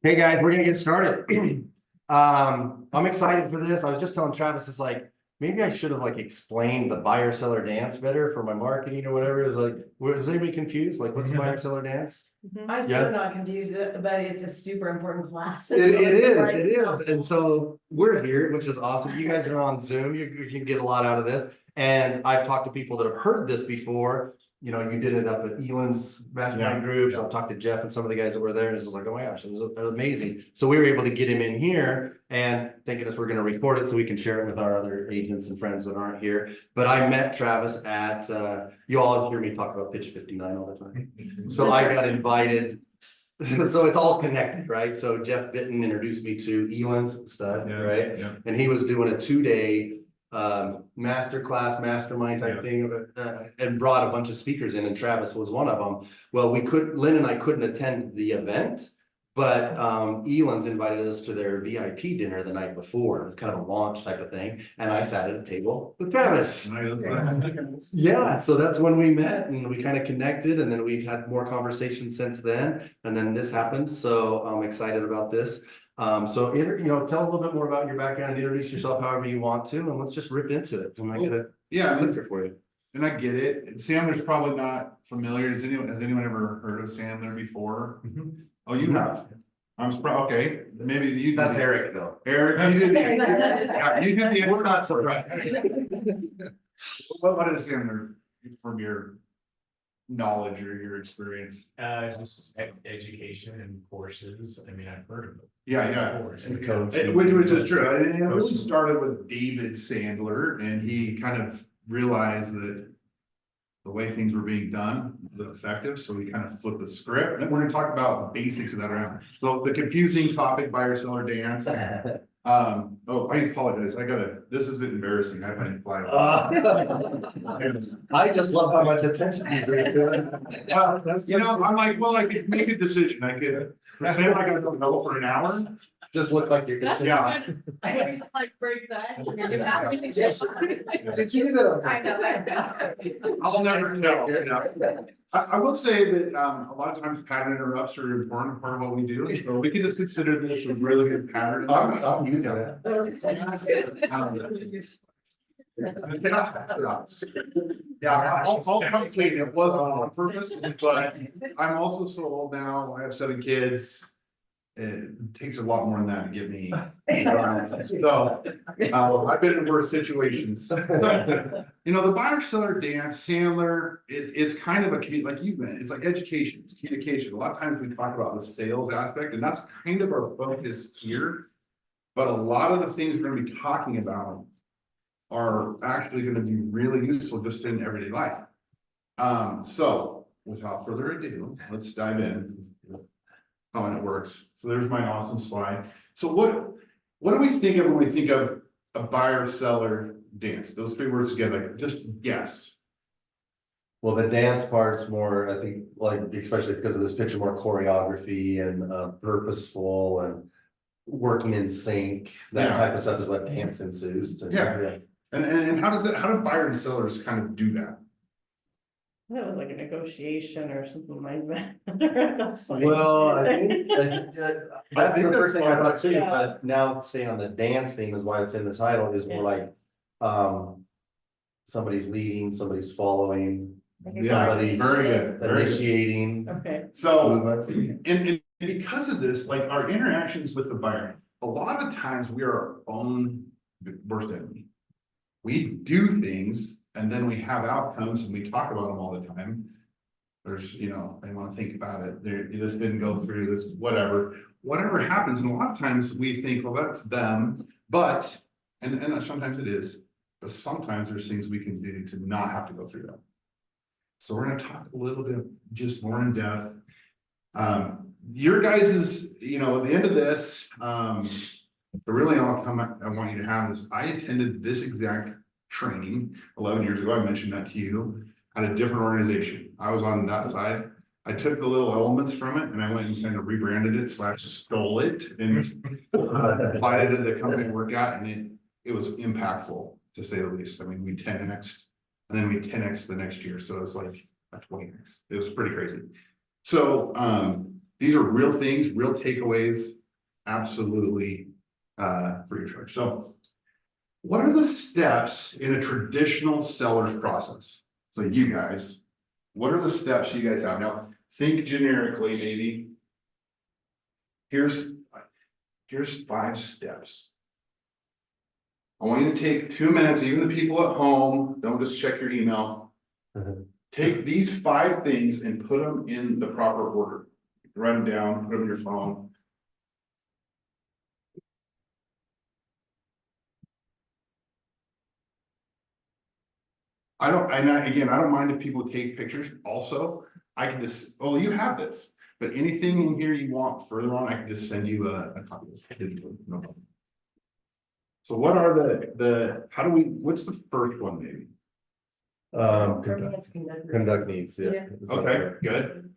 Hey guys, we're gonna get started. I'm excited for this. I was just telling Travis, it's like, maybe I should have like explained the buyer seller dance better for my marketing or whatever. It was like, was anybody confused? Like, what's the buyer seller dance? I'm Yeah. still not confused, but it's a super important class. It is. And so we're here, which is awesome. You guys are on Zoom. You can get a lot out of this. And I've talked to people that have heard this before. You know, you did it up at Lynn's mastermind groups. I've talked to Jeff and some of the guys that were there. And it's just like, oh my gosh, it was amazing. So we were able to get him in here and thinking us we're going to record it so we can share it with our other agents and friends that aren't here. But I met Travis at, you all hear me talk about Pitch 59 all the time. So I got invited. So it's all connected, right? So Jeff Bitten introduced me to Elon's stuff, right? Yeah. And he was doing a 2-day masterclass, mastermind type thing, and brought a bunch of speakers in, and Travis was one of them. Well, Lynn and I couldn't attend the event, but Elon's invited us to their VIP dinner the night before. It was kind of a launch type of thing, and I sat at a table with Travis. Yeah, so that's when we met and we kind of connected, and then we've had more conversations since then, and then this happened. So I'm excited about this. So tell a little bit more about your background and introduce yourself however you want to, and let's just rip into it. And I get it. Yeah, for you. and I get it. And Sandler's probably not familiar. Has anyone ever heard of Sandler before? Mm-hmm. Oh, you have. I'm surprised. Okay, maybe you. That's did. Eric though. Eric, you did. Yeah, you did the. We're not surprised. What is Sandler from your knowledge or your experience? Just education and courses. I mean, I've heard of it. Yeah. And coach. Which is true. And it really started with David Sandler, and he kind of realized that the way things were being done was effective, so we kind of flipped the script. And we're gonna talk about the basics of that around. So the confusing topic, buyer seller dance. Oh, I apologize. This is embarrassing. I haven't applied. I just love how much attention you bring to it. I'm like, well, I could make a decision. I could pretend like I don't know for an hour. Just look like you're. Yeah. I like break that. And give that a suggestion. Did you do that? I know. I'll never know. I will say that a lot of times pattern interrupts are an important part of what we do. So we can just consider this a really good pattern. I'm using it. Yeah, I'll come clean. It wasn't on purpose, but I'm also so old now. I have 7 kids. It takes a lot more than that to get me. So I've been in worse situations. The buyer seller dance, Sandler, it's kind of a like you meant, it's like education, it's communication. A lot of times we talk about the sales aspect, and that's kind of our focus here. But a lot of the things we're going to be talking about are actually going to be really useful just in everyday life. So without further ado, let's dive in. How it works. So there's my awesome slide. So what do we think of when we think of a buyer seller dance? Those 3 words together, just guess. Well, the dance part's more, I think, like, especially because of this picture, more choreography and purposeful and working in sync. That type of stuff is what dance ensues. And how do buyer and sellers kind of do that? That was like a negotiation or something like that. That's funny. Well, I think that's the first thing I thought too, Yeah. but now staying on the dance theme is why it's in the title, is more like somebody's leading, somebody's following, somebody's very good. initiating. Okay. So movement. and because of this, like our interactions with the buyer, a lot of times we are our own worst enemy. We do things and then we have outcomes and we talk about them all the time. There's, they want to think about it. This didn't go through, this, whatever happens. And a lot of times we think, well, that's them, but, and sometimes it is, but sometimes there's things we can do to not have to go through them. So we're going to talk a little bit just more in depth. Your guys's, at the end of this, the really outcome I want you to have is I attended this exact training 11 years ago. I mentioned that to you at a different organization. I was on that side. I took the little elements from it and I went and kind of rebranded it / stole it and applied it to the company I work at, and it was impactful to say the least. I mean, we 10x and then we 10x the next year. So it was like a 20x. It was pretty crazy. So These are real things, real takeaways, absolutely free of charge. So what are the steps in a traditional seller's process? So you guys, what are the steps you guys have? Now, think generically, maybe. Here's 5 steps. I want you to take 2 minutes, even the people at home, don't just check your email. Take these 5 things and put them in the proper order. Write them down, put them in your phone. Again, I don't mind if people take pictures also. I can just, oh, you have this, but anything in here you want further on, I can just send you a copy of it digitally, no problem. So what are what's the first one maybe? Conduct needs, yeah. Yeah. Okay, good.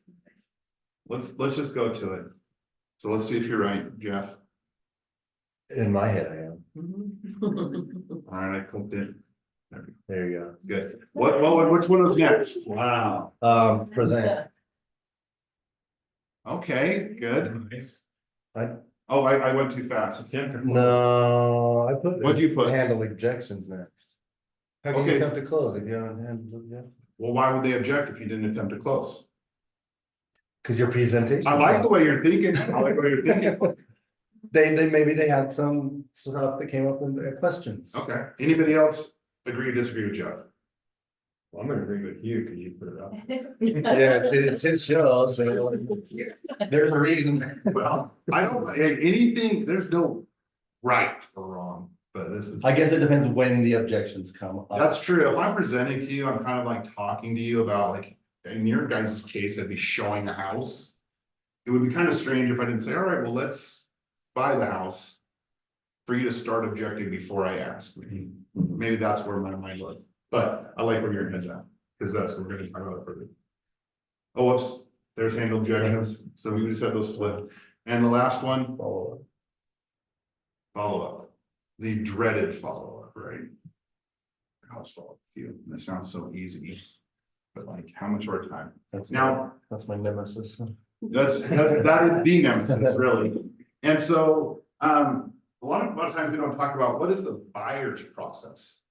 Let's just go to it. So let's see if you're right, Jeff. In my head, I am. Mhm. All right, I clicked it. There you Good. Which one was next? Wow. go. Present. Okay, good. Nice. Oh, I went too fast. No, I put. What'd you put? Handle objections next. How can you Okay. attempt to close if you haven't handled it yet? Well, why would they object if you didn't attempt to close? Cause your presentation. I like the way you're thinking. I like the way you're thinking. Maybe they had some stuff that came up in their questions. Okay. Anybody else agree or disagree with Jeff? Well, I'm gonna agree with you because you put it up. Yeah, it's his show, so there's a reason. Well, I don't, anything, there's no right or wrong, but this is. I guess it depends when the objections come up. That's true. If I'm presenting to you, I'm kind of like talking to you about like, in your guys' case, I'd be showing a house. It would be kind of strange if I didn't say, all right, well, let's buy the house. For you to start objecting before I ask. Maybe that's where my mind was, but I like where your head's at, because that's what we're gonna talk about further. Oh, whoops, there's handle objections, so we just had those flipped. And the last one, Follow follow up, the dreaded follow up, right? I'll just follow up with you, that sounds so easy, but like, how much of our time? That's Now, that's my nemesis. that is the nemesis, really. And so, a lot of times we don't talk about what is the buyer's process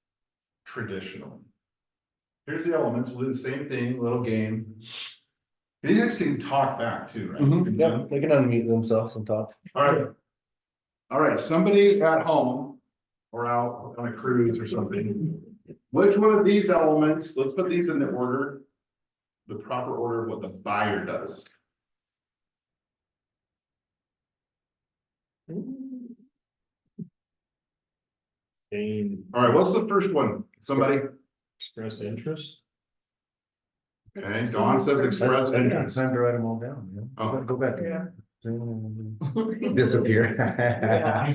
traditionally. Here's the elements, we'll do the same thing, little game. These guys can talk back too, right? Yeah, they can unmute themselves and talk. All right, somebody at home or out on a cruise or something. Which one of these elements, let's put these in the order, the proper order of what the buyer does. All right, what's the first one? Somebody? Express interest. Okay, Dawn says express It's interest. time to write them all down, you know? Oh. Go back. Yeah. Disappear. Yeah.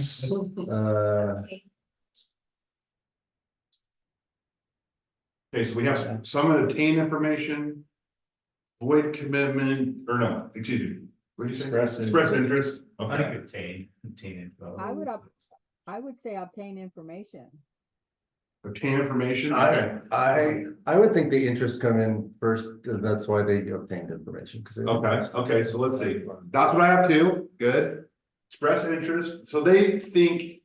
Okay, so we have some obtain information. Void commitment, or no, excuse me, what did you say? Express interest, I okay, think obtain info. I would say obtain information. obtain information, okay, I would think the interest come in first, that's why they obtained information, because. okay, so let's see, that's what I have too, good. Express interest, so they think.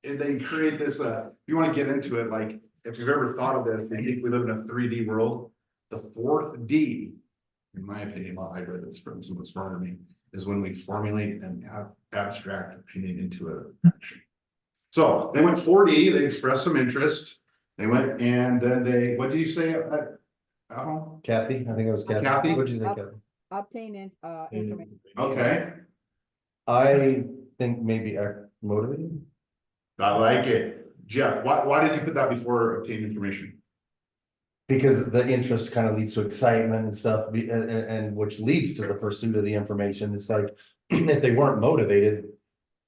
If they create this, if you wanna get into it, like, if you've ever thought of this, they think we live in a 3D world. The 4th D, in my opinion, well, I read this from someone smarter than me, is when we formulate an abstract opinion into an action. So they went 4D, they expressed some interest, they went and then what do you say at home? Kathy, I think it was Kathy. Kathy? What'd you think, Kathy? Obtain information. Okay, I think maybe act motivated. I like it. Jeff, why did you put that before obtain information? Because the interest kind of leads to excitement and stuff, and which leads to the pursuit of the information. It's like, if they weren't motivated,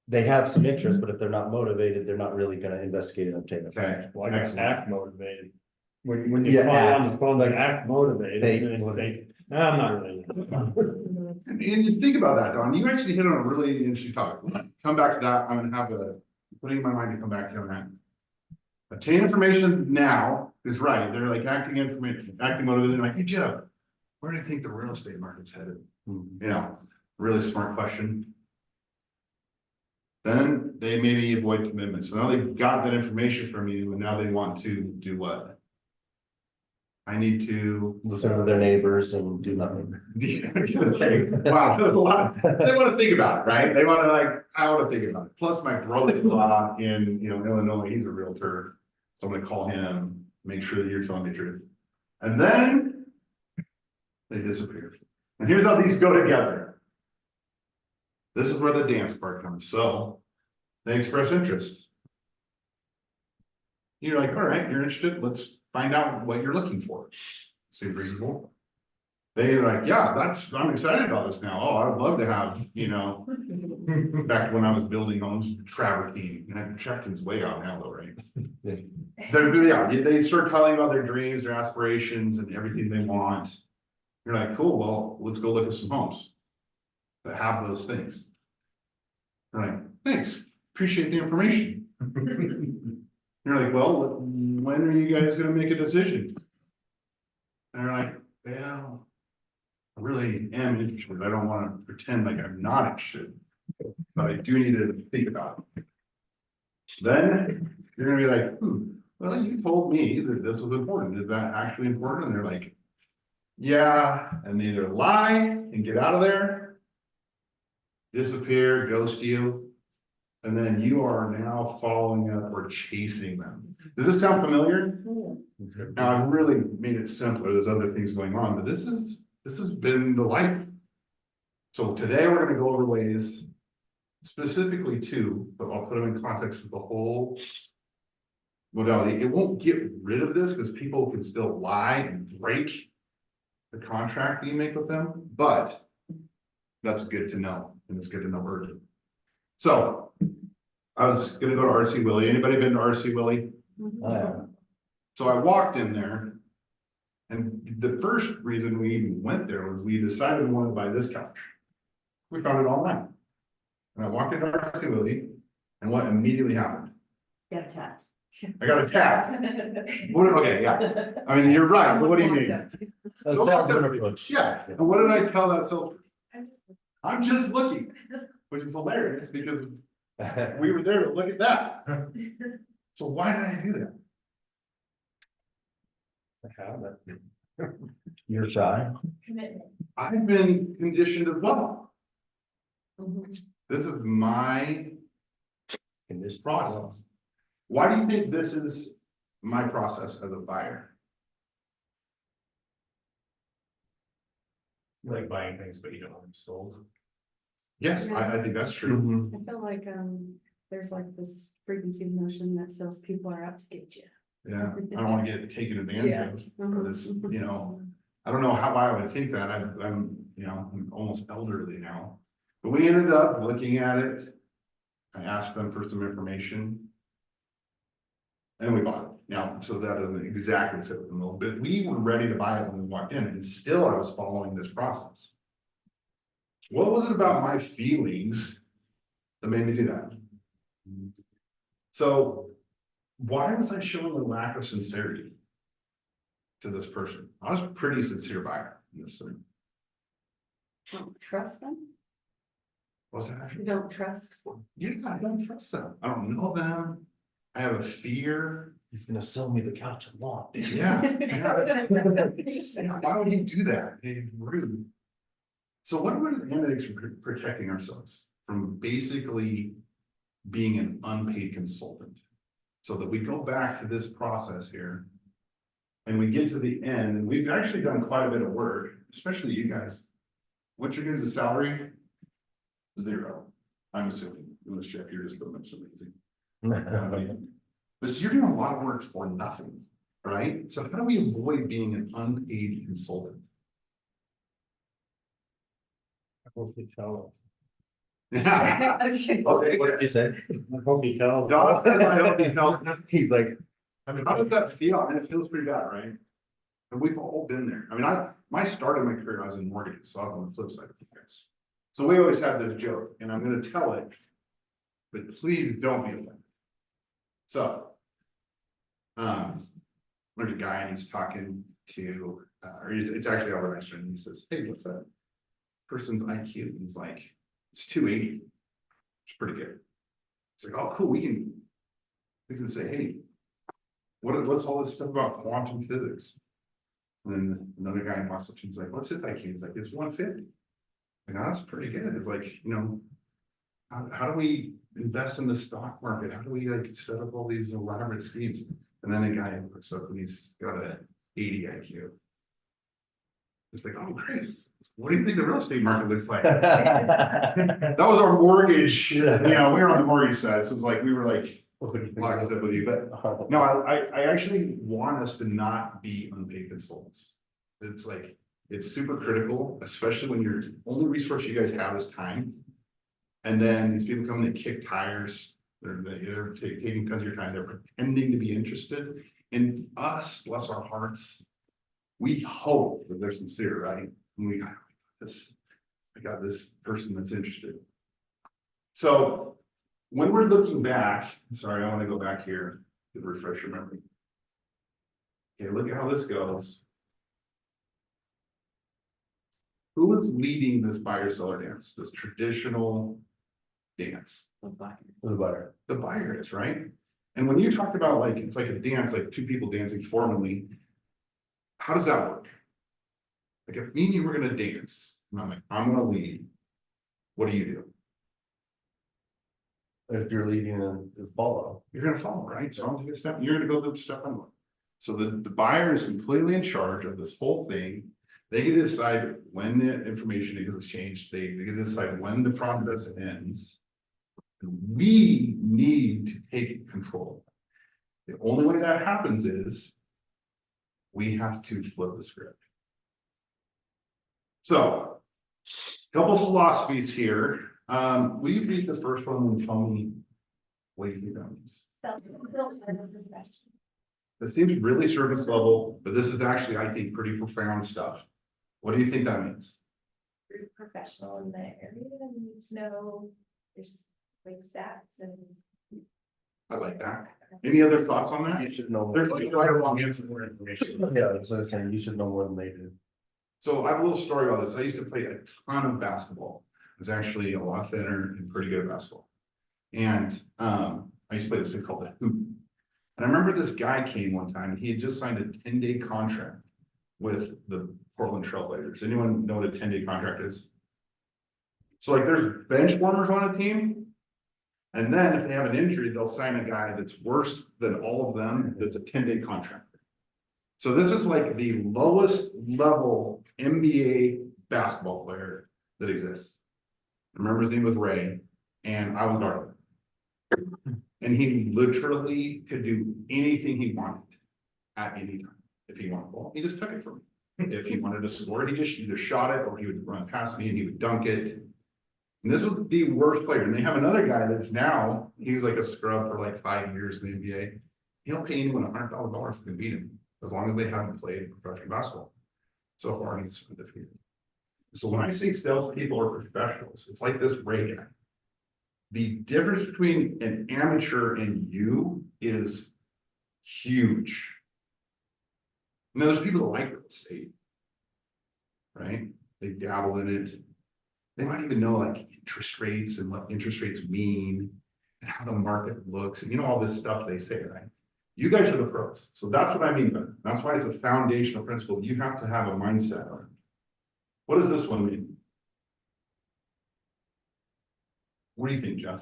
they have some interest, but if they're not motivated, they're not really gonna investigate and obtain it. Okay, Well, I guess excellent. act motivated. When you Yeah, call on act. the phone, like act motivated, They- and it's like, nah, I'm not really. And you think about that, Don, you actually hit on a really interesting topic. Come back to that, I'm gonna have putting in my mind to come back to you on that. Obtain information now is right, they're like acting motivated, they're like, hey Jeff, where do you think the real estate market's headed? Mhm. You know, really smart question. Then they maybe avoid commitments. So now they've got that information from you and now they want to do what? I need to. Listen to their neighbors and do nothing. Wow, there's a lot. They want to think about it, right? They want to like, I want to think about it. Plus my brother-in-law in, Illinois, he's a realtor. So I'm gonna call him, make sure that you're telling me the truth. And then they disappear. And here's how these go together. This is where the dance part comes. So they express interest. You're like, all right, you're interested. Let's find out what you're looking for. Seems reasonable. They're like, yeah, I'm excited about this now. Oh, I would love to have, back when I was building homes, travertine. And travertine's way out now though, right? They start telling about their dreams, their aspirations, and everything they want. You're like, cool, well, let's go look at some homes that have those things. They're like, thanks, appreciate the information. You're like, well, when are you guys gonna make a decision? And they're like, well, I really am interested. I don't want to pretend like I'm not interested, but I do need to think about it. Then you're gonna be like, well, you told me that this was important. Is that actually important? And they're like, yeah, and they either lie and get out of there, disappear, ghost you, and then you are now following up or chasing them. Does this sound familiar? Now, I've really made it simpler. There's other things going on, but this has been the life. So today we're going to go over ways, specifically two, but I'll put them in context of the whole modality. It won't get rid of this because people can still lie and break the contract that you make with them, but that's good to know, and it's good to know early. So I was going to go to RC Willie. Anybody been to RC Willie? Oh, yeah. So I walked in there, and the first reason we even went there was we decided we wanted to buy this couch. We found it online. And I walked into RC Willie, and what immediately happened? Got attacked. I got attacked. Okay, yeah. I mean, you're right, but what do you mean? A salesman approach. Yeah, and what did I tell that salesperson? I'm just looking, which is hilarious because we were there to look at that. So why did I do that? You're shy. Commitment. I've been conditioned as well. Mhm. This is my In this process. Why do you think this is my process as a buyer? You like buying things, but you don't want them sold. Yes, I think that's true. Mhm. I feel like, there's like this preconceived notion that salespeople are out to get you. Yeah, I don't want to get taken advantage Yeah. of for this, I don't know how I would think that. I'm almost elderly now. But we ended up looking at it. I asked them for some information. And we bought it. Now, so that doesn't exactly fit with the mold, but we were ready to buy it when we walked in, and still I was following this process. What was it about my feelings that made me do that? So why was I showing a lack of sincerity to this person? I was a pretty sincere buyer in this thing. Don't trust them. Was that You actually? don't trust. Yeah, I don't trust them. I don't know them. I have a fear. He's gonna sell me the couch I want. Yeah. Yeah, why would you do that? It's rude. So what are the analytics for protecting ourselves from basically being an unpaid consultant? So that we go back to this process here. And we get to the end, and we've actually done quite a bit of work, especially you guys. What's your guys' salary? 0. I'm assuming, unless Jeff, you're just living up so amazing. But so you're doing a lot of work for nothing, right? So how do we avoid being an unpaid consultant? I hope he tells. Yeah. Okay. What did you say? I hope he tells. Jonathan, I hope you know. He's like, How does that feel? I mean, it feels pretty bad, right? And we've all been there. I mean, my start of my career, I was in mortgages, so I was on the flip side of things. So we always have this joke, and I'm gonna tell it, but please don't be offended. So, there's a guy and he's talking to or it's actually Albert Einstein, and he says, hey, what's that person's IQ? And he's like, it's 280. It's pretty good. It's like, oh, cool, we can say, hey, what's all this stuff about quantum physics? And then another guy walks up to him, he's like, what's his IQ? He's like, it's 150. Like, oh, that's pretty good. It's like, how do we invest in the stock market? How do we like set up all these elaborate schemes? And then a guy looks up and he's got a 80 IQ. It's like, oh, great. What do you think the real estate market looks like? That was our mortgage. We were on the mortgage side. So it's like, we were like, locked up with you. But no, I actually want us to not be unpaid consultants. It's like, it's super critical, especially when your only resource you guys have is time. And then these people come in and kick tires. They're taking tons of your time. They're pretending to be interested in us, bless our hearts. We hope that they're sincere, right? And I got this person that's interested. So when we're looking back, sorry, I want to go back here to refresh your memory. Okay, look at how this goes. Who is leading this buyer-seller dance, this traditional dance? The buyer. The buyer. The buyer is, right? And when you talk about like, it's like a dance, like two people dancing formally, how does that work? Like if me and you were gonna dance, and I'm like, I'm gonna lead, what do you do? If you're leading and follow. You're gonna follow, right? So I'm gonna take a step, and you're gonna go the step I'm going. So the buyer is completely in charge of this whole thing. They get to decide when the information is exchanged, they get to decide when the process ends. And we need to take control. The only way that happens is we have to flip the script. So, couple philosophies here. Will you read the first one and tell me what do you think that means? This seems really surface level, but this is actually, I think, pretty profound stuff. What do you think that means? You're professional in the area and you need to know there's like stats and. I like that. Any other thoughts on that? You should know. There's like right or wrong answer more information. Yeah, that's what I'm saying. You should know more than they do. So I have a little story about this. I used to play a ton of basketball. I was actually a lot thinner and pretty good at basketball. And I used to play this thing called the hoop. And I remember this guy came one time and he had just signed a 10-day contract with the Portland Trailblazers. Anyone know what a 10-day contract is? So like there's bench warmers on a team. And then if they have an injury, they'll sign a guy that's worse than all of them. That's a 10-day contract. So this is like the lowest level NBA basketball player that exists. I remember his name was Ray, and I was guarding. And he literally could do anything he wanted at any time. If he wanted the ball, he just took it from me. If he wanted to score, he just either shot it or he would run past me and he would dunk it. And this was the worst player. And they have another guy that's now, he's like a scrub for like 5 years in the NBA. He'll pay anyone $100,000 to beat him, as long as they haven't played professional basketball. So far, he's undefeated. So when I say salespeople are professionals, it's like this Ray guy. The difference between an amateur and you is huge. Now, there's people that like real estate, right? They dabble in it. They might even know like interest rates and what interest rates mean and how the market looks and all this stuff they say, right? You guys are the pros. So that's what I mean by that. That's why it's a foundational principle. You have to have a mindset on it. What does this one mean? What do you think, Jeff?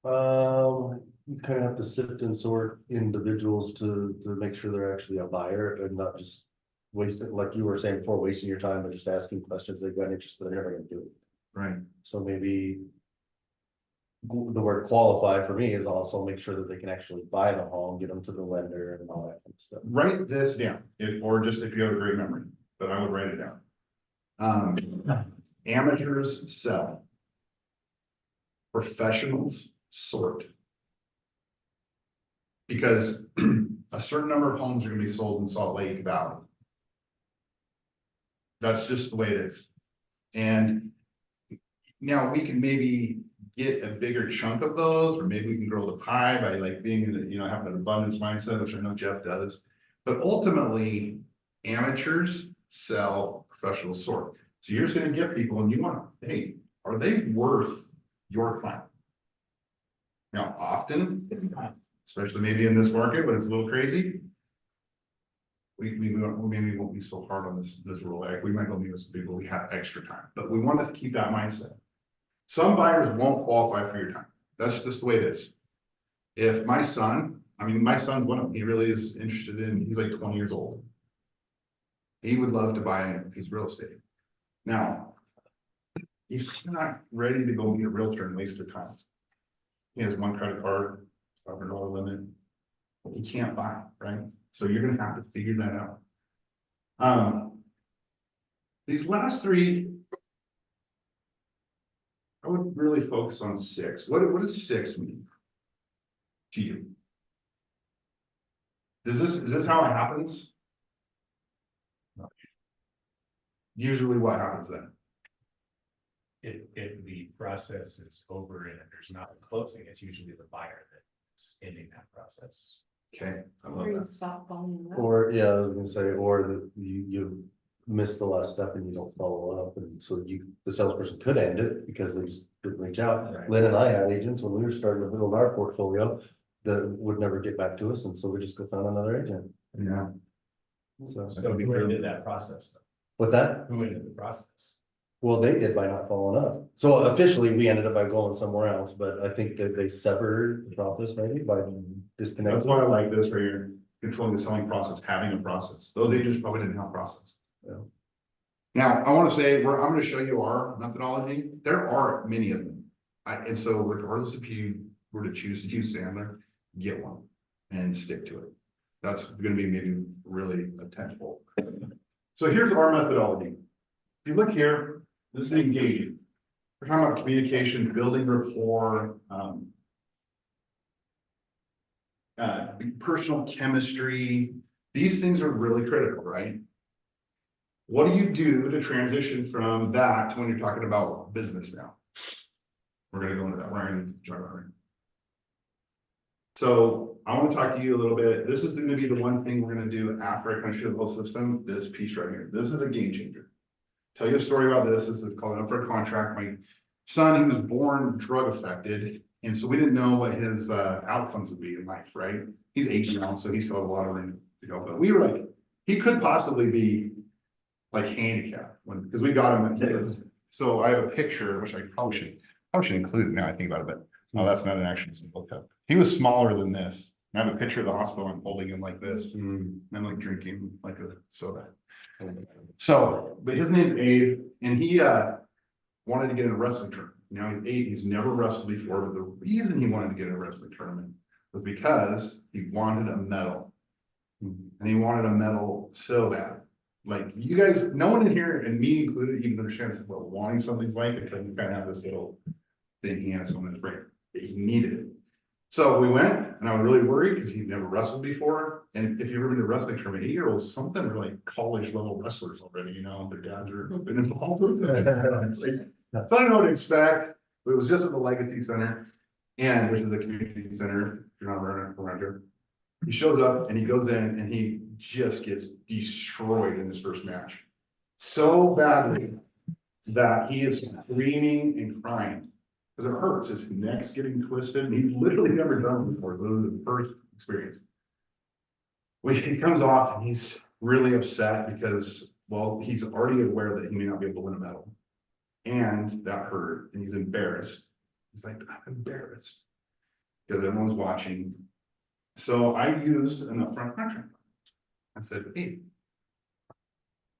You kind of have to sift and sort individuals to make sure they're actually a buyer and not just wasting, like you were saying before, wasting your time, but just asking questions they've got interest, but they're never gonna do it. Right. So maybe the word qualify for me is also make sure that they can actually buy the home, get them to the lender and all that kind of stuff. Write this down, if you have a great memory, but I would write it down. Amateurs sell. Professionals sort. Because a certain number of homes are gonna be sold in Salt Lake Valley. That's just the way it is. And now we can maybe get a bigger chunk of those, or maybe we can grow the pie by like being in having an abundance mindset, which I know Jeff does. But ultimately, Amateurs sell, professionals sort. So you're just gonna get people and you want, hey, are they worth your time? Now, often, especially maybe in this market when it's a little crazy. Maybe won't be so hard on this rule act. We might go meet with some people, we have extra time, but we want to keep that mindset. Some buyers won't qualify for your time. That's just the way it is. If my son, my son's one of them, he really is interested in, he's like 20 years old. He would love to buy a piece of real estate. Now, he's not ready to go meet a realtor and waste their time. He has one credit card, $500 limit. He can't buy, right? So you're gonna have to figure that out. These last three, I would really focus on 6. What does 6 mean to you? Is this how it happens? Usually what happens then? If the process is over and there's not a closing, it's usually the buyer that's ending that process. Okay, I love Or you that. stop following up. Or, yeah, I was gonna say, or that you miss the last step and you don't follow up, and so the salesperson could end it because they just didn't reach out. Right. Lynn and I had agents when we were starting to build our portfolio that would never get back to us, and so we just go find another agent. Yeah. So, So who ended that process though? with that, Who ended the process? well, they did by not following up. So officially, we ended up by going somewhere else, but I think that they severed the process maybe by That's disconnecting. why I like this right here, controlling the selling process, having a process. Those agents probably didn't have a process. Yeah. Now, I want to say, I'm going to show you our methodology. There are many of them. And so regardless if you were to choose to use Sandler, get one and stick to it. That's going to be maybe really a tentpole. So here's our methodology. If you look here, this is engaging. We're talking about communication, building rapport, personal chemistry. These things are really critical, right? What do you do to transition from that to when you're talking about business now? We're going to go into that. We're going to talk about it. So I want to talk to you a little bit. This is going to be the one thing we're going to do after I kind of show the whole system. This piece right here. This is a game changer. Tell you a story about this. This is called up for a contract. My son, he was born drug affected. And so we didn't know what his outcomes would be in life, right? He's 8 now, so he still has a lot of room to go. But we were like, he could possibly be like handicapped because we got him at kids. So I have a picture, which I probably should include it now I think about it, but oh, that's not an actual simple cup. He was smaller than this. I have a picture of the hospital. I'm holding him like this. And I'm like drinking like a soda. So, but his name's Abe, and he wanted to get in a wrestling tournament. Now he's 8, he's never wrestled before, but the reason he wanted to get in a wrestling tournament was because he wanted a medal. And he wanted a medal so bad. Like you guys, no one in here, and me included, even understands what wanting something's like until you kind of have this little thing he has on his brain that he needed it. So we went, and I was really worried because he'd never wrestled before. And if you've ever been to a wrestling tournament, 8-year-olds, some of them are like college level wrestlers already, you know, their dads are been involved with it. It's like, so I don't know what to expect, but it was just at the Legacy Center, and which is the community center, if you're not around here. He shows up and he goes in and he just gets destroyed in his first match. So badly that he is screaming and crying. Because it hurts, his neck's getting twisted, and he's literally never done it before. This is the first experience. Well, he comes off and he's really upset because, well, he's already aware that he may not be able to win a medal. And that hurt, and he's embarrassed. He's like, I'm embarrassed because everyone's watching. So I used an upfront contract. I said, hey,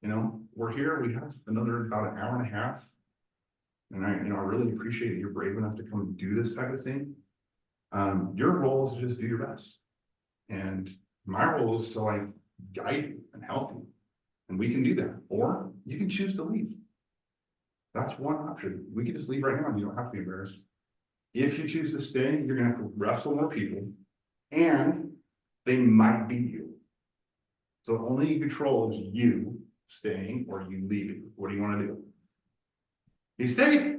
you know, we're here. We have another about an hour and a half. And I really appreciate it. You're brave enough to come and do this type of thing. Your role is to just do your best. And my role is to like guide you and help you. And we can do that. Or you can choose to leave. That's one option. We can just leave right now and you don't have to be embarrassed. If you choose to stay, you're gonna have to wrestle more people. And they might beat you. So only you control is you staying or you leaving. What do you want to do? He stayed.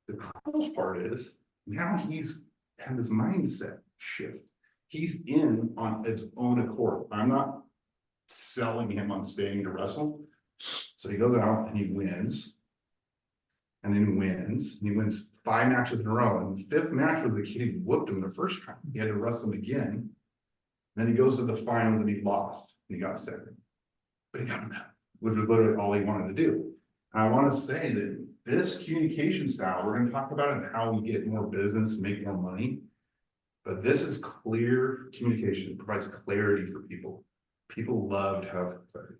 The cool part is now he's had this mindset shift. He's in on his own accord. I'm not selling him on staying to wrestle. So he goes out and he wins. And then he wins, and he wins 5 matches in a row, and the 5th match was the kid who whooped him the first time, he had to wrestle him again. Then he goes to the finals and he lost, and he got 2nd. But he got him out, which was literally all he wanted to do. And I want to say that this communication style, we're gonna talk about it, how we get more business, make more money. But this is clear communication, provides clarity for people. People love to have clarity.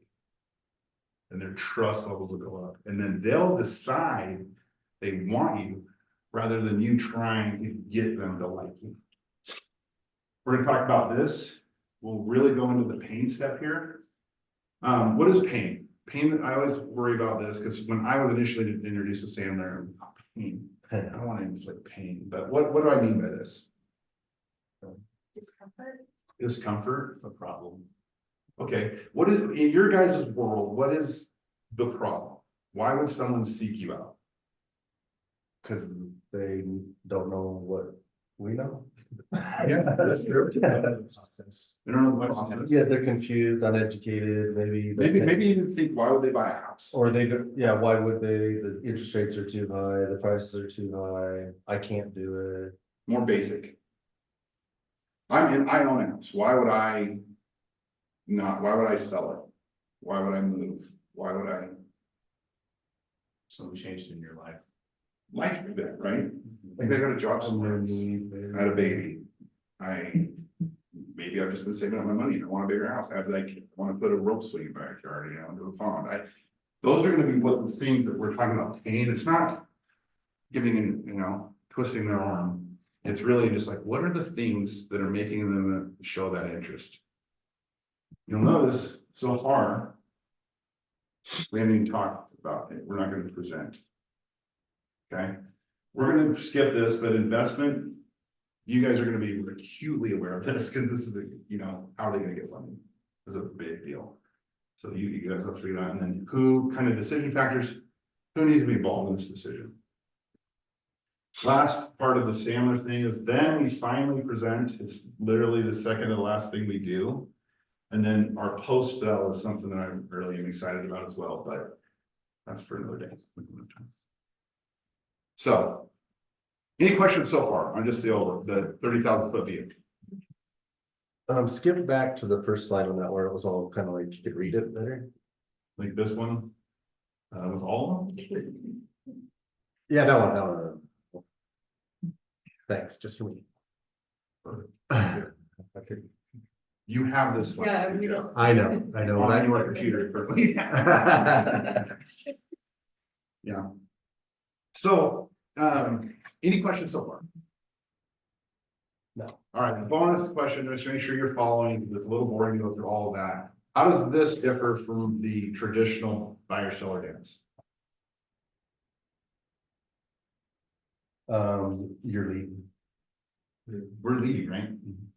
And their trust levels will go up, and then they'll decide they want you rather than you trying to get them to like you. We're gonna talk about this. We'll really go into the pain step here. What is pain? Pain, I always worry about this because when I was initially introduced to Sam there, pain, I don't want to inflict pain, but what do I mean by this? Discomfort. Discomfort, a problem. Okay, what is, in your guys' world, what is the problem? Why would someone seek you out? Cause they don't know what we know. Yeah, that's true. Process. They don't know the process. Yeah, they're confused, uneducated, maybe. Maybe even think, why would they buy a house? Or they, yeah, why would they, the interest rates are too high, the prices are too high, I can't do it. More basic. I own a house, why would I not, why would I sell it? Why would I move? Why would I? Something changed in your life. Life event, right? Maybe I got a job somewhere, I had a baby. Maybe I've just been saving up my money, I want a bigger house, I have like, I wanna put a rope swing backyard, you know, into a pond. Those are gonna be what the things that we're talking about, pain, it's not giving in, you know, twisting their arm. It's really just like, what are the things that are making them show that interest? You'll notice so far, we haven't even talked about it, we're not gonna present. Okay, we're gonna skip this, but investment, you guys are gonna be acutely aware of this, because this is the, you know, how are they gonna get funding? Is a big deal. So you guys have to figure that out, and then who kind of decision factors, who needs to be involved in this decision? Last part of the Sandler thing is then we finally present, it's literally the second to the last thing we do. And then our post sell is something that I really am excited about as well, but that's for another day. So, any questions so far on just the 30,000 foot view? Skip back to the first slide on that where it was all kind of like you could read it better. Like this one, with all of them? Yeah, that one. Thanks, just for me. Okay. You have this. slide, Yeah, we Jeff, don't. I know. On your computer currently. Yeah. So, any questions so far? No. All right, bonus question, just to make sure you're following, because it's a little boring to go through all of that. How does this differ from the traditional buyer seller dance? You're leading. We're leading, right?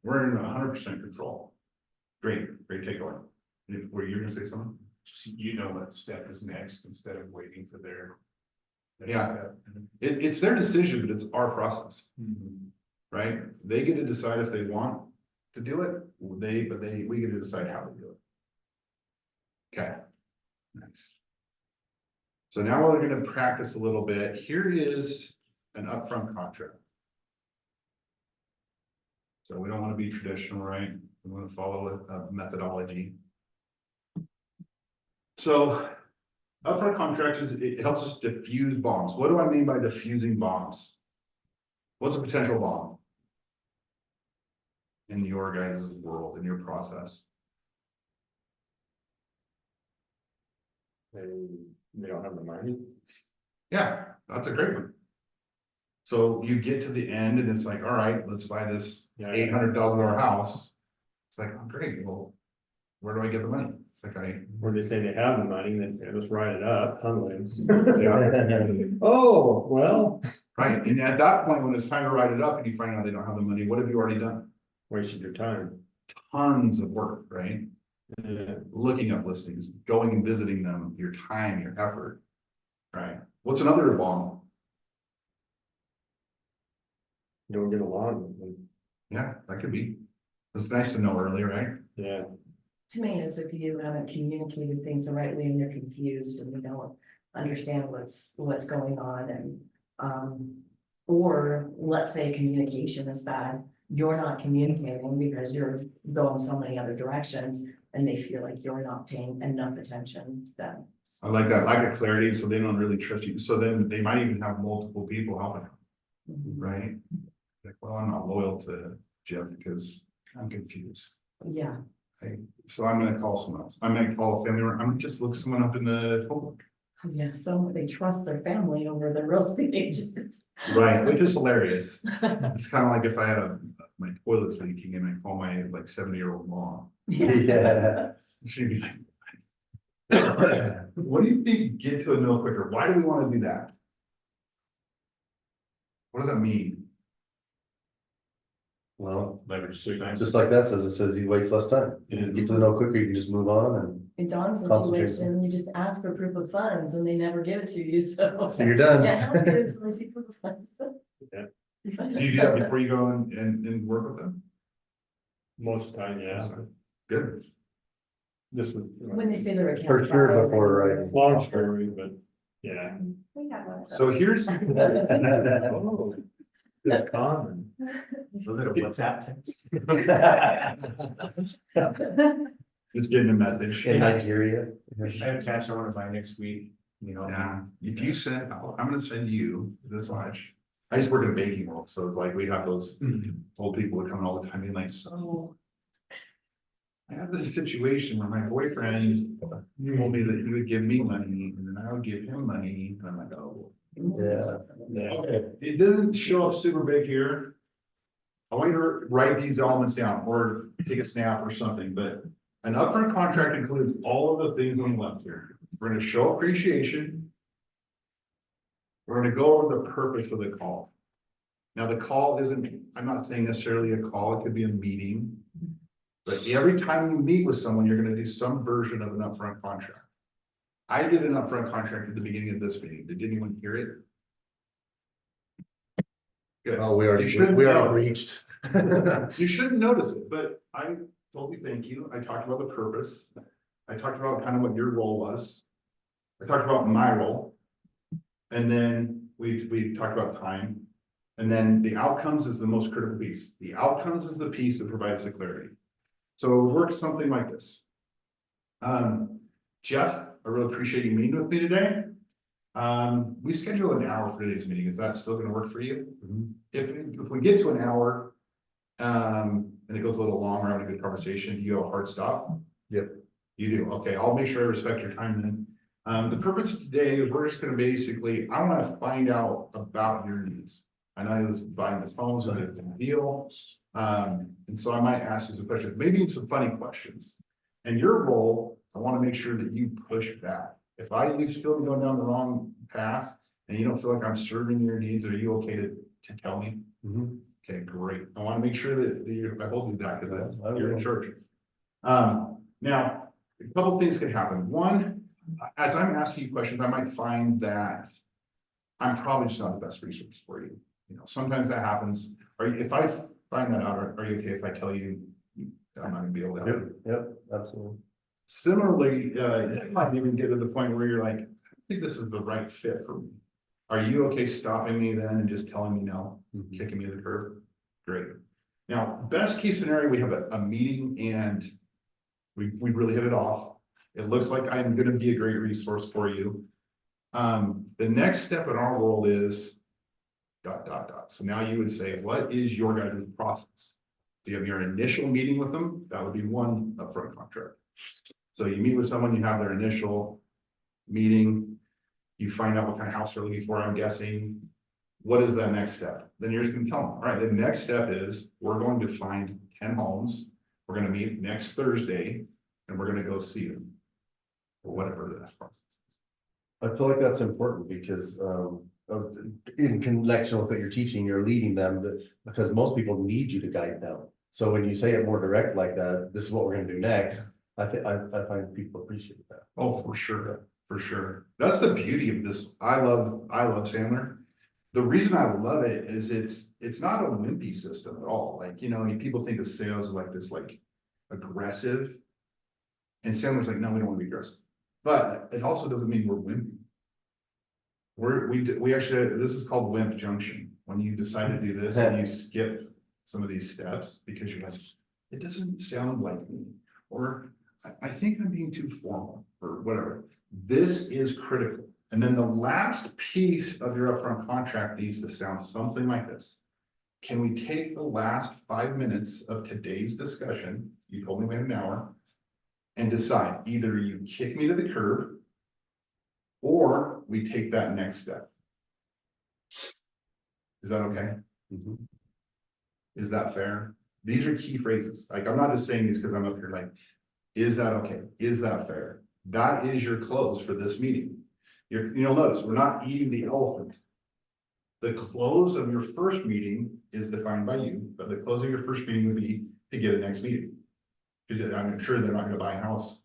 We're in 100% control. Great takeaway. Were you gonna say something? Just, you know what step is next instead of waiting for their. Yeah. step. It's their decision, but it's our process, Mhm. right? They get to decide if they want to do it, we get to decide how to do it. Okay, nice. So now we're gonna practice a little bit. Here is an upfront contract. So we don't want to be traditional, right? We want to follow a methodology. So upfront contracts it helps us diffuse bombs. What do I mean by diffusing bombs? What's a potential bomb in your guys' world, in your process? They don't have the money. Yeah, that's a great one. So you get to the end and it's like, all right, let's buy this Yeah. $800,000 house. It's like, oh, great, well, where do I get the money? It's like, Or they say they have the money, then say, let's write it up, humbling. Oh, well, right, and at that point, when it's time to write it up and you find out they don't have the money, what have you already done? wasted your time. Tons of work, right? Yeah. Looking up listings, going and visiting them, your time, your effort, right? What's another bomb? You don't get along with them. Yeah, that could be. It's nice to know early, right? Yeah, To me, it's if you haven't communicated things the right way and you're confused and you don't understand what's going on or let's say communication is bad, you're not communicating because you're going so many other directions and they feel like you're not paying enough attention to them. I like that, lack of clarity, so they don't really trust you, so then they might even have multiple people helping them, right? Like, well, I'm not loyal to Jeff because I'm confused. Yeah, So I'm gonna call someone else. I'm gonna call a family member. I'm gonna just look someone up in the phone book. yeah, so they trust their family over their real estate agent. Right, which is hilarious. It's kind of like if I had my toilet's leaking and I call my like 70-year-old mom. Yeah. She'd be like, what do you think get to a no quicker? Why do we want to do that? What does that mean? Well, Leverage 3 times. just like that says, it says he wastes less time. You get to the no quicker, you can just move on and In Don's Concentrate. situation, you just ask for proof of funds and they never give it to you, so. so you're done. Yeah, how do you do it until I see proof of funds? Yeah. Do you do that before you go and work with them? Most of the time, yeah. Good. This would. When they say they're a. For sure before writing. Long story, but yeah. We have one of those. So here's, Oh, it's common. Was it a WhatsApp text? just getting a message. In Nigeria. I have cash I wanna buy next week, you know. Yeah, if you send, I'm gonna send you this much. I used to work in the banking world, so it's like we got those old people that come in all the time being like, so. I have this situation where my boyfriend told me that he would give me money and then I would give him money. And I'm like, oh. Yeah. Yeah. Okay, it doesn't show up super big here. I want you to write these elements down or take a snap or something, but an upfront contract includes all of the things on the left here. We're gonna show appreciation. We're gonna go over the purpose of the call. Now, the call isn't, I'm not saying necessarily a call, it could be a meeting. But every time you meet with someone, you're gonna do some version of an upfront contract. I did an upfront contract at the beginning of this meeting. Did anyone hear it? Good. Oh, we You already shouldn't know. reached. You shouldn't notice it, but I told you thank you. I talked about the purpose. I talked about kind of what your role was. I talked about my role. And then we talked about time. And then the outcomes is the most critical piece. The outcomes is the piece that provides the clarity. So it works something like this. Jeff, I really appreciate you meeting with me today. We scheduled an hour for today's meeting. Is that still gonna work for you? If we get to an hour, and it goes a little long, we're having a good conversation, do you have a hard stop? Yep. You do, okay, I'll make sure I respect your time then. The purpose of today is we're just gonna basically, I wanna find out about your needs. I know this buying this home is a big deal. And so I might ask you some questions, maybe some funny questions. And your role, I wanna make sure that you push back. If you feel me going down the wrong path and you don't feel like I'm serving your needs, are you okay to tell me? Okay, great. I want to make sure that I hold you back because you're in charge. Now, a couple things could happen. One, as I'm asking you questions, I might find that I'm probably just not the best resource for you. You know, sometimes that happens. If I find that out, are you okay if I tell you I'm not gonna be able to help you? Yep, absolutely. Similarly, you might even get to the point where you're like, I think this is the right fit for me. Are you okay stopping me then and just telling me no, kicking me to the curb? Great. Now, best case scenario, we have a meeting and we really hit it off. It looks like I'm gonna be a great resource for you. The next step in our role is ... So now you would say, what is your guys' process? Do you have your initial meeting with them? That would be one upfront contract. So you meet with someone, you have their initial meeting, you find out what kind of house they're looking for, I'm guessing. What is that next step? Then you're just gonna tell them, all right, the next step is we're going to find 10 homes. We're gonna meet next Thursday and we're gonna go see them. Or whatever the next process is. I feel like that's important because, in connection with what you're teaching, you're leading them because most people need you to guide them. So when you say it more direct like that, this is what we're gonna do next. I find people appreciate that. Oh, for sure, for sure. That's the beauty of this. I love Sandler. The reason I love it is it's not a wimpy system at all. Like, you know, people think of sales as like this, like aggressive. And Sandler's like, no, we don't want to be aggressive, but it also doesn't mean we're wimpy. We actually, this is called wimp junction, when you decide to do this and you skip some of these steps because you're like, it doesn't sound like me, or I think I'm being too formal, or whatever. This is critical. And then the last piece of your upfront contract needs to sound something like this. Can we take the last 5 minutes of today's discussion, you told me we had an hour, and decide either you kick me to the curb or we take that next step? Is that okay? Is that fair? These are key phrases. Like, I'm not just saying these because I'm up here like, is that okay? Is that fair? That is your close for this meeting. You'll notice we're not eating the elephant. The close of your first meeting is defined by you, but the close of your first meeting would be to get a next meeting. Because I'm sure they're not going to buy a house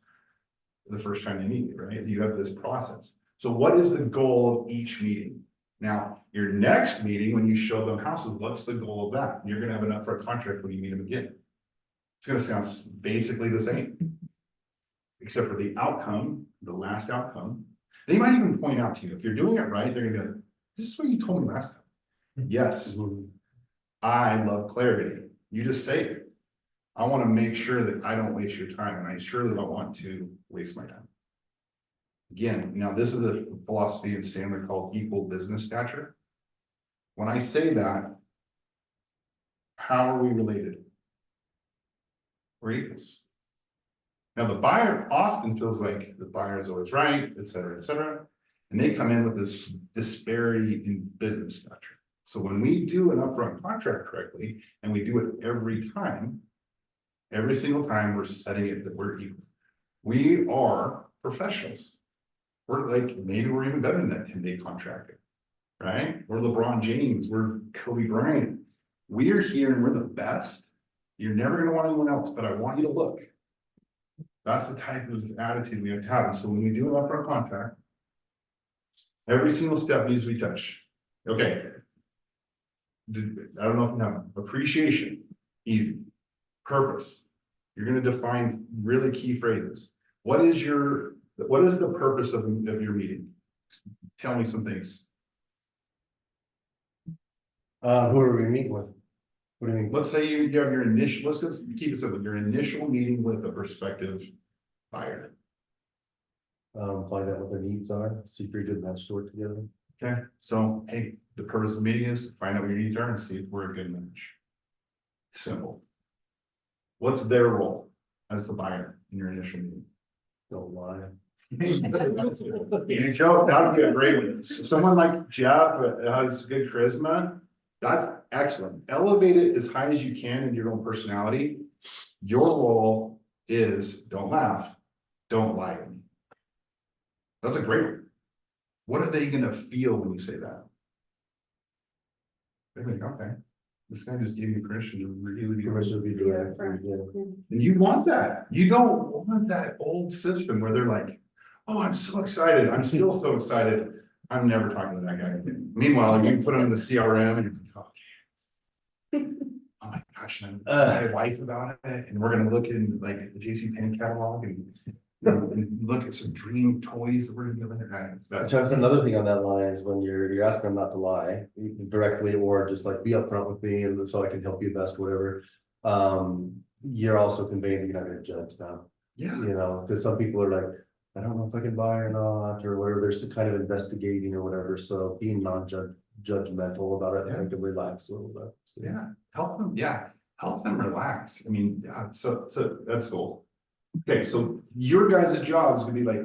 the first time they meet, right? You have this process. So what is the goal of each meeting? Now, your next meeting, when you show them houses, what's the goal of that? You're going to have an upfront contract when you meet them again. It's going to sound basically the same, except for the outcome, the last outcome. They might even point out to you, if you're doing it right, they're going to be like, this is what you told me last time. Yes, I love clarity. You just say it. I want to make sure that I don't waste your time, and I surely don't want to waste my time. Again, now this is a philosophy in Sandler called equal business stature. When I say that, how are we related? We're equals. Now the buyer often feels like the buyer is always right, et cetera, and they come in with this disparity in business stature. So when we do an upfront contract correctly, and we do it every time, every single time we're setting it that we're equal. We are professionals. We're like, maybe we're even better than that 10-day contractor, right? We're LeBron James, we're Kobe Bryant. We are here and we're the best. You're never going to want anyone else, but I want you to look. That's the type of attitude we have to have. And so when we do an upfront contract, every single step needs to be touched. Okay. I don't know if you know. Appreciation, easy. Purpose. You're going to define really key phrases. What is the purpose of your meeting? Tell me some things. Who are we meeting with? What do you mean? Let's say you have your initial, let's just keep it simple, your initial meeting with a prospective buyer. Find out what their needs are, see if you're good match to work together. Okay, so hey, the purpose of the meeting is to find out what your needs are and see if we're a good match. Simple. What's their role as the buyer in your initial meeting? Don't lie. You show, that would be a great one. Someone like Jeff has good charisma. That's excellent. Elevate it as high as you can in your own personality. Your role is don't laugh, don't lie to me. That's a great one. What are they gonna feel when you say that? They're like, okay, this guy just gave me permission to really be. Permission to be doing it. And you want that. You don't want that old system where they're like, oh, I'm so excited. I'm still so excited. I'm never talking to that guy again. Meanwhile, you put them in the CRM and you're like, okay. Oh my gosh, and my wife about it. And we're gonna look in like the JCPenney catalog and look at some dream toys that we're gonna give in. That's That's another thing on that line is when you're asking them not to lie directly, or just like be upfront with me and so I can help you best, whatever. You're also conveying that you're not gonna judge them. yeah. You know, because some people are like, I don't know if I can buy or not, or whatever, they're kind of investigating or whatever, so being non-judgmental about it, I think to relax a little bit. So, Yeah, help them, help them relax. I mean, yeah, so that's cool. Okay, so your guys' job is gonna be like,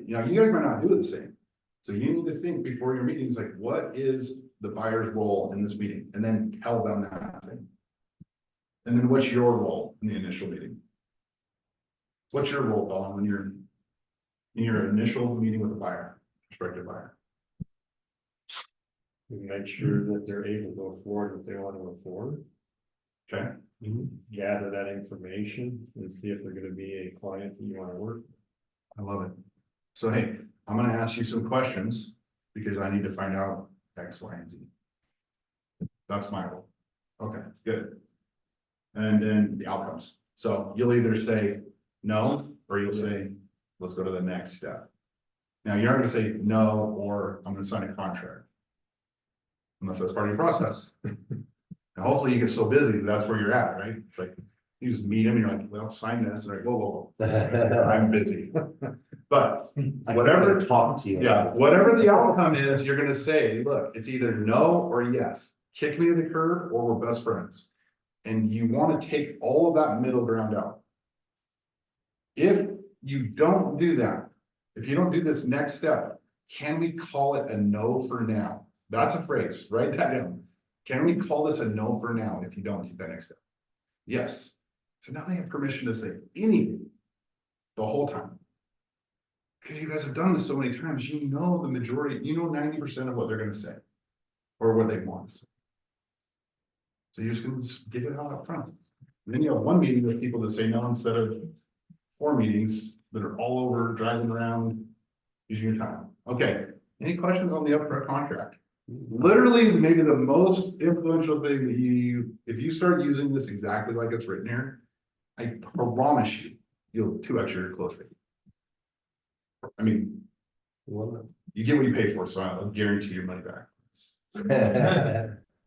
you guys might not do it the same. So you need to think before your meetings, like, what is the buyer's role in this meeting? And then tell them that thing. And then what's your role in the initial meeting? What's your role, Dawn, when you're in your initial meeting with a buyer, prospective buyer? make sure that they're able to go forward if they want to go forward. Okay, Gather that information and see if they're gonna be a client that you wanna work with. I love it. So hey, I'm gonna ask you some questions because I need to find out X, Y, and Z. That's my role. Okay, good. And then the outcomes. So you'll either say no, or you'll say, let's go to the next step. Now, you're not gonna say no, or I'm gonna sign a contract. Unless that's part of your process. And hopefully you get so busy, that's where you're at, right? It's like, you just meet them, you're like, well, sign this, and they're like, whoa, I'm busy. But whatever, Talk to you. yeah, whatever the outcome is, you're gonna say, look, it's either no or yes. Kick me to the curb or we're best friends. And you wanna take all of that middle ground out. If you don't do that, if you don't do this next step, can we call it a no for now? That's a phrase, write that down. Can we call this a no for now if you don't take that next step? Yes. So now they have permission to say anything the whole time. Because you guys have done this so many times, you know the majority, you know 90% of what they're gonna say. Or what they want to say. So you're just gonna get it out up front. And then you have one meeting with people that say no instead of 4 meetings that are all over driving around using your time. Okay, any questions on the upfront contract? Literally, maybe the most influential thing that if you start using this exactly like it's written here, I promise you, you'll 2x your close rate. I mean, you get what you pay for, so I'll guarantee your money back.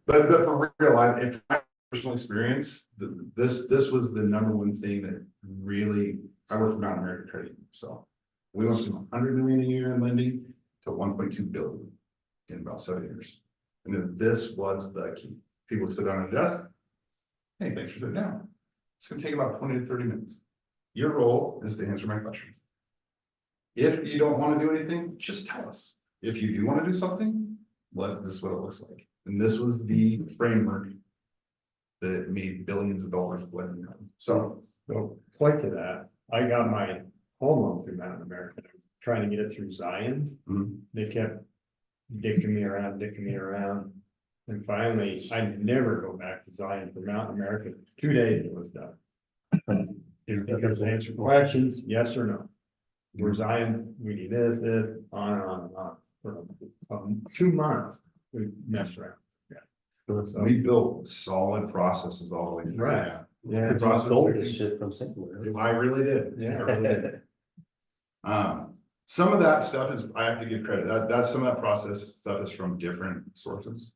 But for real, in my personal experience, this was the #1 thing that really, I work for Mountain American Credit Union, so we went from 100 million a year in lending to 1.2 billion in about 7 years. And then this was the key. People sit down at a desk. Hey, thanks for sitting down. It's gonna take about 20 to 30 minutes. Your role is to answer my questions. If you don't want to do anything, just tell us. If you do want to do something, this is what it looks like. And this was the framework that made billions of dollars of lending. So, Point to that, I got my home loan through Mountain America, trying to get it through Zion. They kept dicking me around. And finally, I never go back to Zion for Mountain America. 2 days it was done. If you could answer questions, yes or no. Where Zion, we need this, on and on and on. For 2 months, we messed around. so we built solid processes all the way through. Right. Yeah. Because I stole this shit from somewhere. I really did. Yeah. I really did. Some of that stuff is, I have to give credit, that's some of that process stuff is from different sources.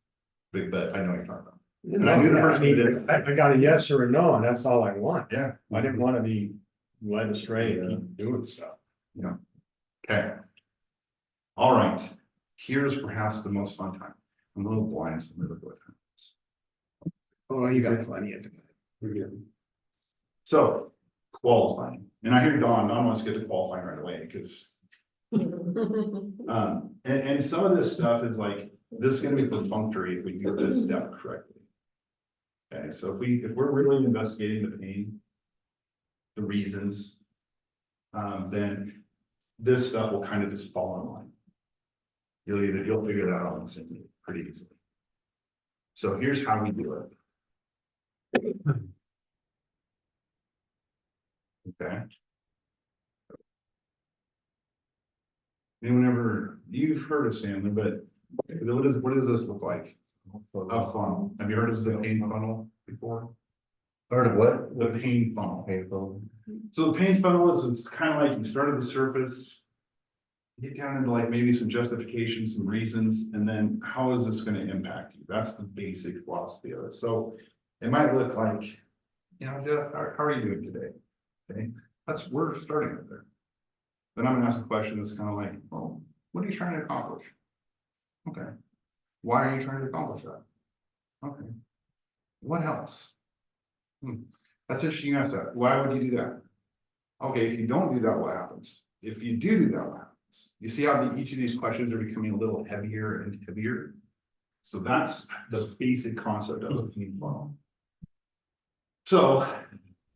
But I know what you're talking about. And I knew the person who did it. I got a yes or a no, and that's all I want. Yeah. I didn't want to be led astray and keep doing stuff. Okay. All right, here's perhaps the most fun time. I'm a little blind, so I'm gonna go with it. Oh, you got plenty of time. So, qualifying, and I hear Don wants to get to qualifying right away, because and some of this stuff is like, this is gonna be perfunctory if we do this step correctly. Okay, so if we're really investigating the pain, the reasons, then this stuff will kind of just fall in line. You'll figure that out instantly, pretty easily. So here's how we do it. Okay. Anyone you've heard of Sandler, but what does this look like? A funnel. Have you heard of the pain funnel before? Heard of what? The pain funnel. Painful. So the pain funnel is, it's kind of like you start at the surface, get down into like maybe some justifications, some reasons, and then how is this going to impact you? That's the basic philosophy of it. So it might look like, Jeff, how are you doing today? Okay, we're starting right there. Then I'm gonna ask a question that's kind of like, well, what are you trying to accomplish? Okay. Why are you trying to accomplish that? Okay. What helps? That's interesting you ask that. Why would you do that? Okay, if you don't do that, what happens? If you do that, what happens? You see how each of these questions are becoming a little heavier and heavier? So that's the basic concept of the pain funnel. So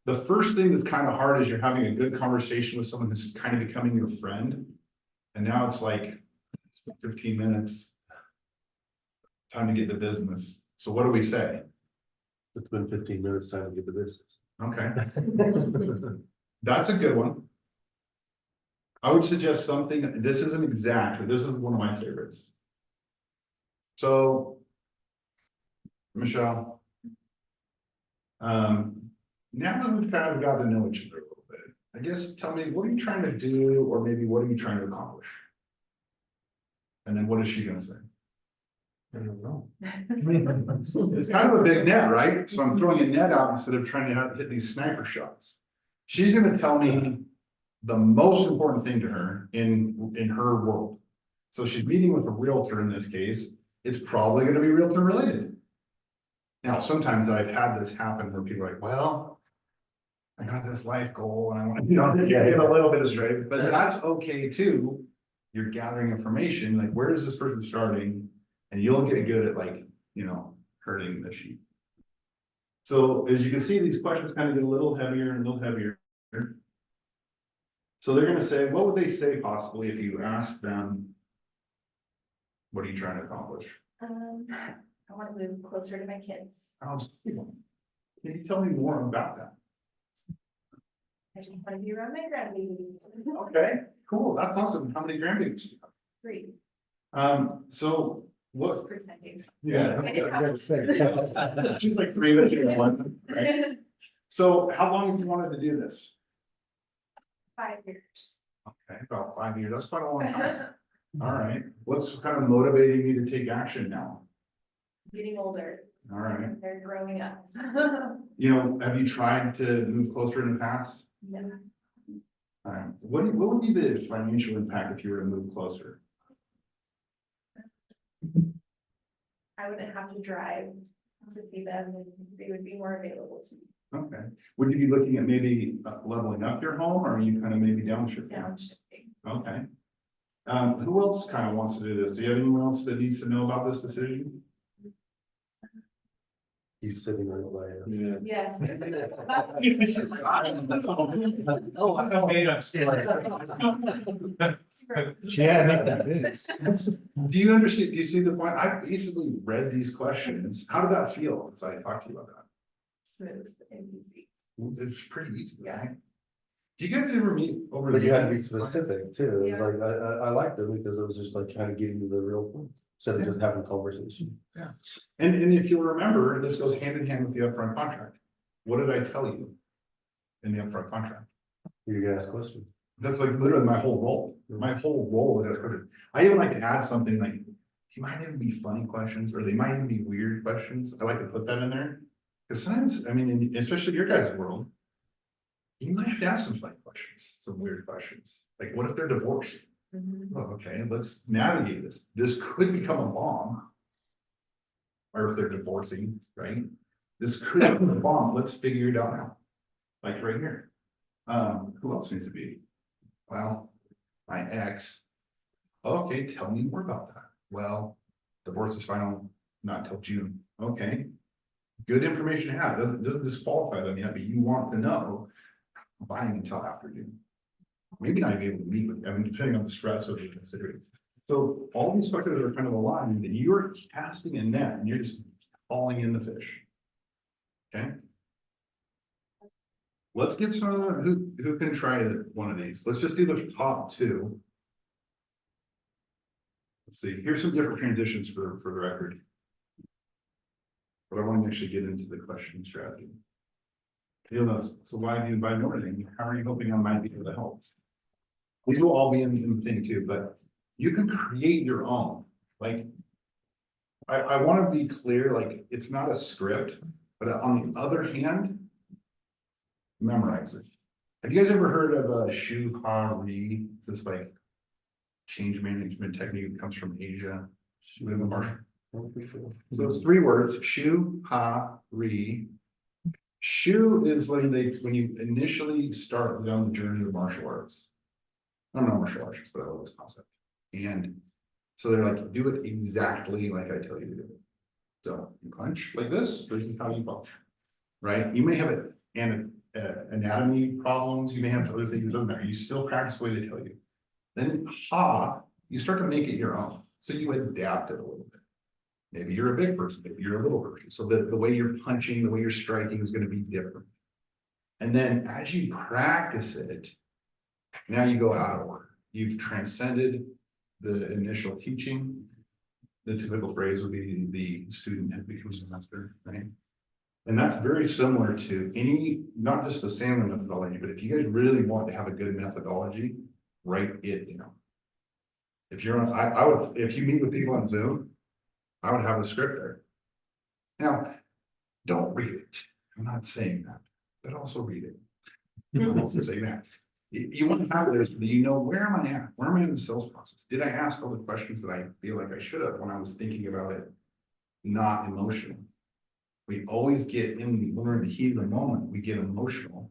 the first thing that's kind of hard is you're having a good conversation with someone who's kind of becoming your friend. And now it's like 15 minutes. Time to get to business. So what do we say? It's been 15 minutes, time to get to business. Okay. That's a good one. I would suggest something, this isn't exact, but this is one of my favorites. So, Michelle, now that we've kind of got to know each other a little bit, I guess, tell me, what are you trying to do, or maybe what are you trying to accomplish? And then what is she gonna say? I don't know. It's kind of a big net, right? So I'm throwing a net out instead of trying to hit these sniper shots. She's gonna tell me the most important thing to her in her world. So she's meeting with a realtor in this case, it's probably gonna be realtor related. Now, sometimes I've had this happen where people are like, well, I got this life goal and I want to, get a little bit of straight, but that's okay too. You're gathering information, like where is this person starting? And you'll get good at like, herding the sheep. So as you can see, these questions kind of get a little heavier and a little heavier. So they're gonna say, what would they say possibly if you ask them, what are you trying to accomplish? I want to move closer to my kids. Can you tell me more about that? I just want to be around my grandbabies. Okay, cool, that's awesome. How many grandbabies do you have? 3. So what? Just pretending. Yeah. I didn't have- She's like 3 that you want, right? So how long have you wanted to do this? 5 years. Okay, about 5 years, that's quite a long time. All right, what's kind of motivating you to take action now? Getting older. All right, They're growing up. have you tried to move closer in the past? No. All right, what would be the financial impact if you were to move closer? I wouldn't have to drive to see them, and they would be more available to me. Okay, would you be looking at maybe leveling up your home, or are you kind of maybe downshifting? Downshifting. Okay. Who else kind of wants to do this? Do you have anyone else that needs to know about this decision? He's sitting right away. Yeah. Yes. Oh, I made up story. She had me convinced. Do you understand? Do you see the point? I basically read these questions. How did that feel as I talked to you about that? Smooth and easy. It's pretty easy, Yeah. right? Do you guys ever meet over? But you had to be the- specific too. It was Yeah. like, I liked it because it was just like kind of getting to the real point, instead of just having conversation. And if you'll remember, this goes hand in hand with the upfront contract. What did I tell you in the upfront contract? You're gonna ask questions. That's like literally my whole role. My whole role is I even like to add something like, they might even be funny questions, or they might even be weird questions. I like to put that in there. Because sometimes, especially your guys' world, you might have to ask some funny questions, some weird questions. Like, what if they're divorced? Mhm. Well, okay, let's navigate this. This could become a bomb. Or if they're divorcing, right? This could become a bomb. Let's figure it out now. Like right here. Who else needs to be? Well, my ex. Okay, tell me more about that. Well, divorce is final, not till June. Okay. Good information to have. Doesn't disqualify them yet, but you want to know buying until after June. Maybe not even able to meet with, depending on the stress of the considering. So all these questions are kind of aligned, that you're casting a net and you're just falling in the fish. Okay. Let's get someone who can try one of these. Let's just do the top 2. Let's see, here's some different transitions for the record. But I want to actually get into the question strategy. You'll notice, so why do you buy Northern? How are you hoping I might be able to help? These will all be in the thing too, but you can create your own. Like, I want to be clear, like, it's not a script, but on the other hand, memorize it. Have you guys ever heard of Shu-Ha-Ri? It's this like change management technique that comes from Asia. With the Marchant. So it's 3 words, Shu-Ha-Ri. Shu is when you initially start down the journey of martial arts. I don't know martial arts, but I love this concept. And so they're like, do it exactly like I tell you to do it. So you punch like this is how you punch, right? You may have anatomy problems, you may have other things, it doesn't matter. You still practice the way they tell you. Then you start to make it your own. So you adapt it a little bit. Maybe you're a big person, maybe you're a little person. So the way you're punching, the way you're striking is going to be different. And then as you practice it, now you go out of order. You've transcended the initial teaching. The typical phrase would be the student has become a master, right? And that's very similar to any, not just the Sandler methodology, but if you guys really want to have a good methodology, write it down. If you're on, I would, if you meet with people on Zoom, I would have a script there. Now, don't read it. I'm not saying that, but also read it. I'm also saying that. You want to have this, you know, where am I at? Where am I in the sales process? Did I ask all the questions that I feel like I should have when I was thinking about it? Not emotional. We always get in, when we're in the heat of the moment, we get emotional.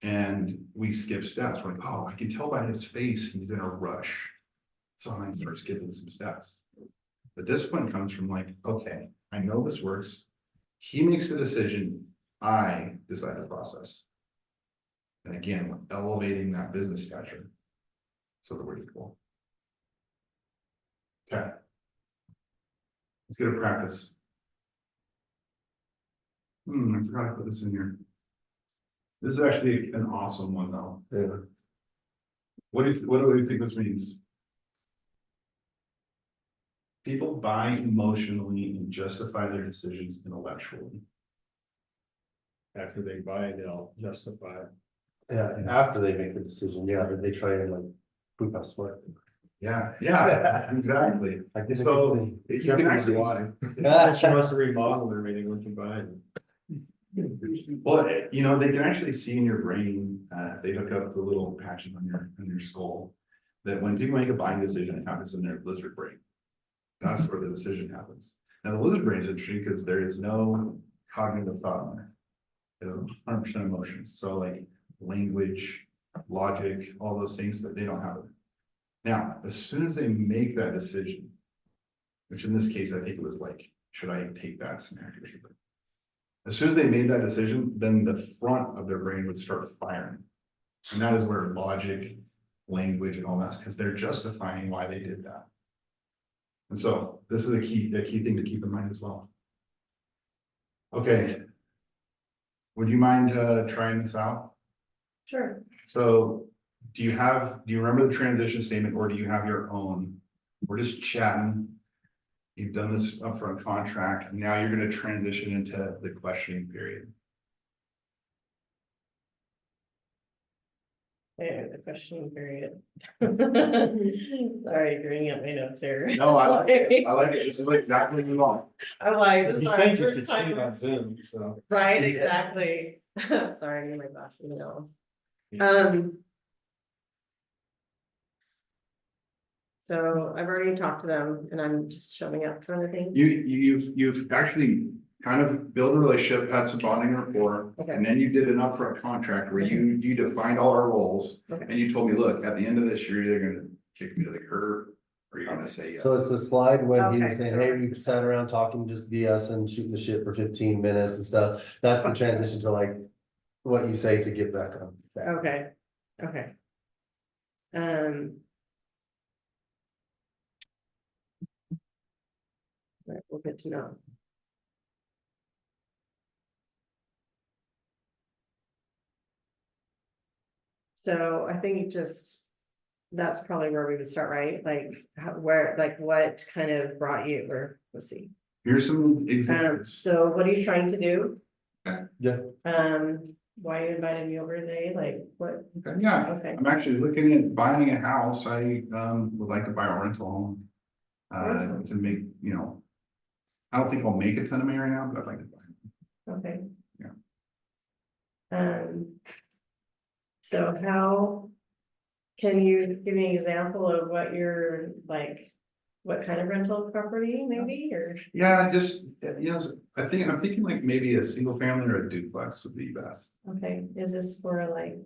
And we skip steps. We're like, oh, I can tell by his face, he's in a rush. So I might start skipping some steps. The discipline comes from like, okay, I know this works. He makes the decision, I decide the process. And again, we're elevating that business stature. So that we're equal. Okay. Let's get a practice. I forgot to put this in here. This is actually an awesome one though. Yeah. What do you think this means? People buy emotionally and justify their decisions intellectually. After they buy, they'll justify it. Yeah, after they make the decision, yeah, they try and like prove how smart. Yeah, exactly. I guess So you Except can for actually, why. She wants to remodel everything when you buy it. well, you know, they can actually see in your brain, if they hook up the little patches on your skull, that when people make a buying decision, it happens in their lizard brain. That's where the decision happens. Now, the lizard brain is interesting because there is no cognitive thought in there. It's 100% emotions. So like language, logic, all those things that they don't have. Now, as soon as they make that decision, which in this case, I think it was like, should I take that snack or something? As soon as they made that decision, then the front of their brain would start firing. And that is where logic, language, and all that, because they're justifying why they did that. And so this is a key thing to keep in mind as well. Okay. Would you mind trying this out? Sure. So do you remember the transition statement or do you have your own? We're just chatting. You've done this upfront contract and now you're going to transition into the questioning period. Yeah, the questioning period. Sorry, bringing up my notes here. No, I like it. I like it. This is exactly what you want. I'm like, this is He our sent you first the time. cheat on Zoom, so. Right, Yeah. exactly. Sorry, I need my glasses, you know. Yeah. So I've already talked to them and I'm just showing up kind of thing. You've actually kind of built a relationship, had some bonding rapport, Okay. and then you did an upfront contract where you defined all our roles. Okay. And you told me, look, at the end of this, you're either gonna kick me to the curb or you're gonna say yes. So it's the slide when he was Okay, saying, so- hey, we sat around talking just BS and shooting the shit for 15 minutes and stuff. That's the transition to like what you say to get back on. Okay, okay. Right, well, good to know. So I think that's probably where we would start, right? Like what kind of brought you, or let's see. Here's some examples. So what are you trying to do? Okay. Yeah. Why you invited me over today? Like what? Okay, yeah, Okay. I'm actually looking at buying a house. I would like to buy a rental home. To make, you know, I don't think I'll make a ton of money right now, but I'd like to buy. Okay. Yeah. So how can you give me an example of what you're like, what kind of rental property maybe, or? Yeah, just, you know, I'm thinking like maybe a single family or a duplex would be best. Okay, is this for like,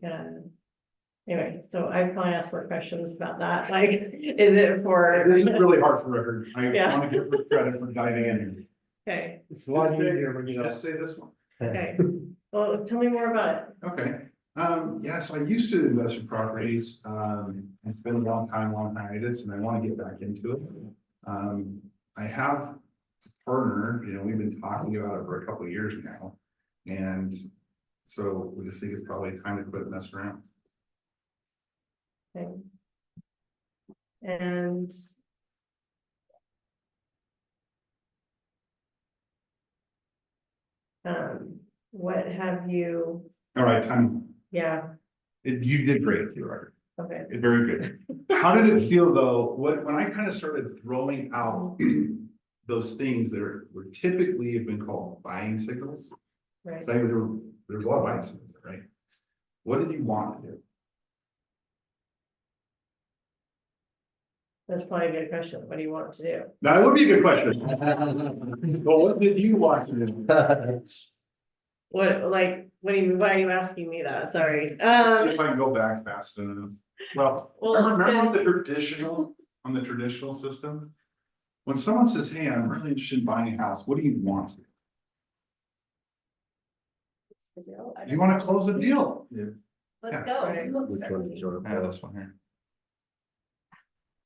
anyway, so I probably ask more questions about that, like, is it for? This is really hard for record. I Yeah. want to give credit for diving in. Okay, It's a lot easier when you know. Just say this one. okay, well, tell me more about it. Okay, yeah, so I used to invest in properties, it's been a long hiatus, and I want to get back into it. I have a partner, you know, we've been talking about it for a couple of years now, and so we just think it's probably time to quit messing around. Okay. And. What have you, All right, yeah, you did great, you record. okay. Very good. How did it feel though, when I kind of started throwing out those things that were typically have been called buying signals? Right. So there's a lot of buying signals, right? What did you want to do? That's probably a good question. What do you want to do? That would be a good question. Well, what did you want to do? What, like, why are you asking me that? Sorry. See if I can go back fast enough. Well, Well, remember on because- the traditional system? When someone says, hey, I'm really interested in buying a house, what do you want to do? You want to close a deal? Let's Yeah. go. Right. Let's Which start one? meeting. Sure. Yeah, this one here.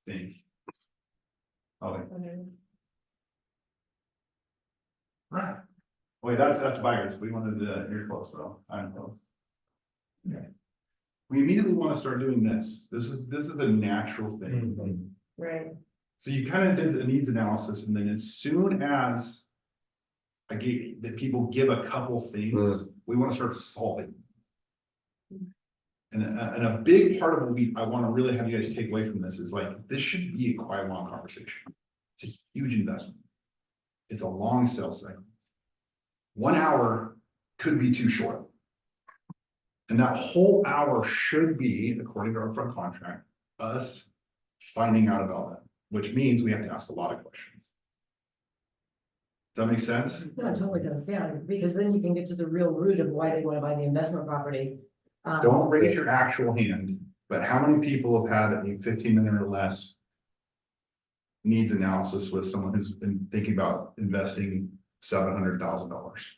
Think. Oh, wait. Okay. Right. Wait, that's buyers. We wanted to, you're close though. I'm close. Okay. We immediately want to start doing this. This is a natural thing. Right. So you kind of did the needs analysis, and then as soon as that people give a couple things, we want to start solving. And a big part of what I want to really have you guys take away from this is like, this should be a quite long conversation. It's a huge investment. It's a long sales cycle. 1 hour could be too short. And that whole hour should be, according to our front contract, us finding out about that, which means we have to ask a lot of questions. Does that make sense? No, it totally does, yeah, because then you can get to the real root of why they wanna buy the investment property. Don't raise your actual hand, but how many people have had a 15-minute or less needs analysis with someone who's been thinking about investing $700,000?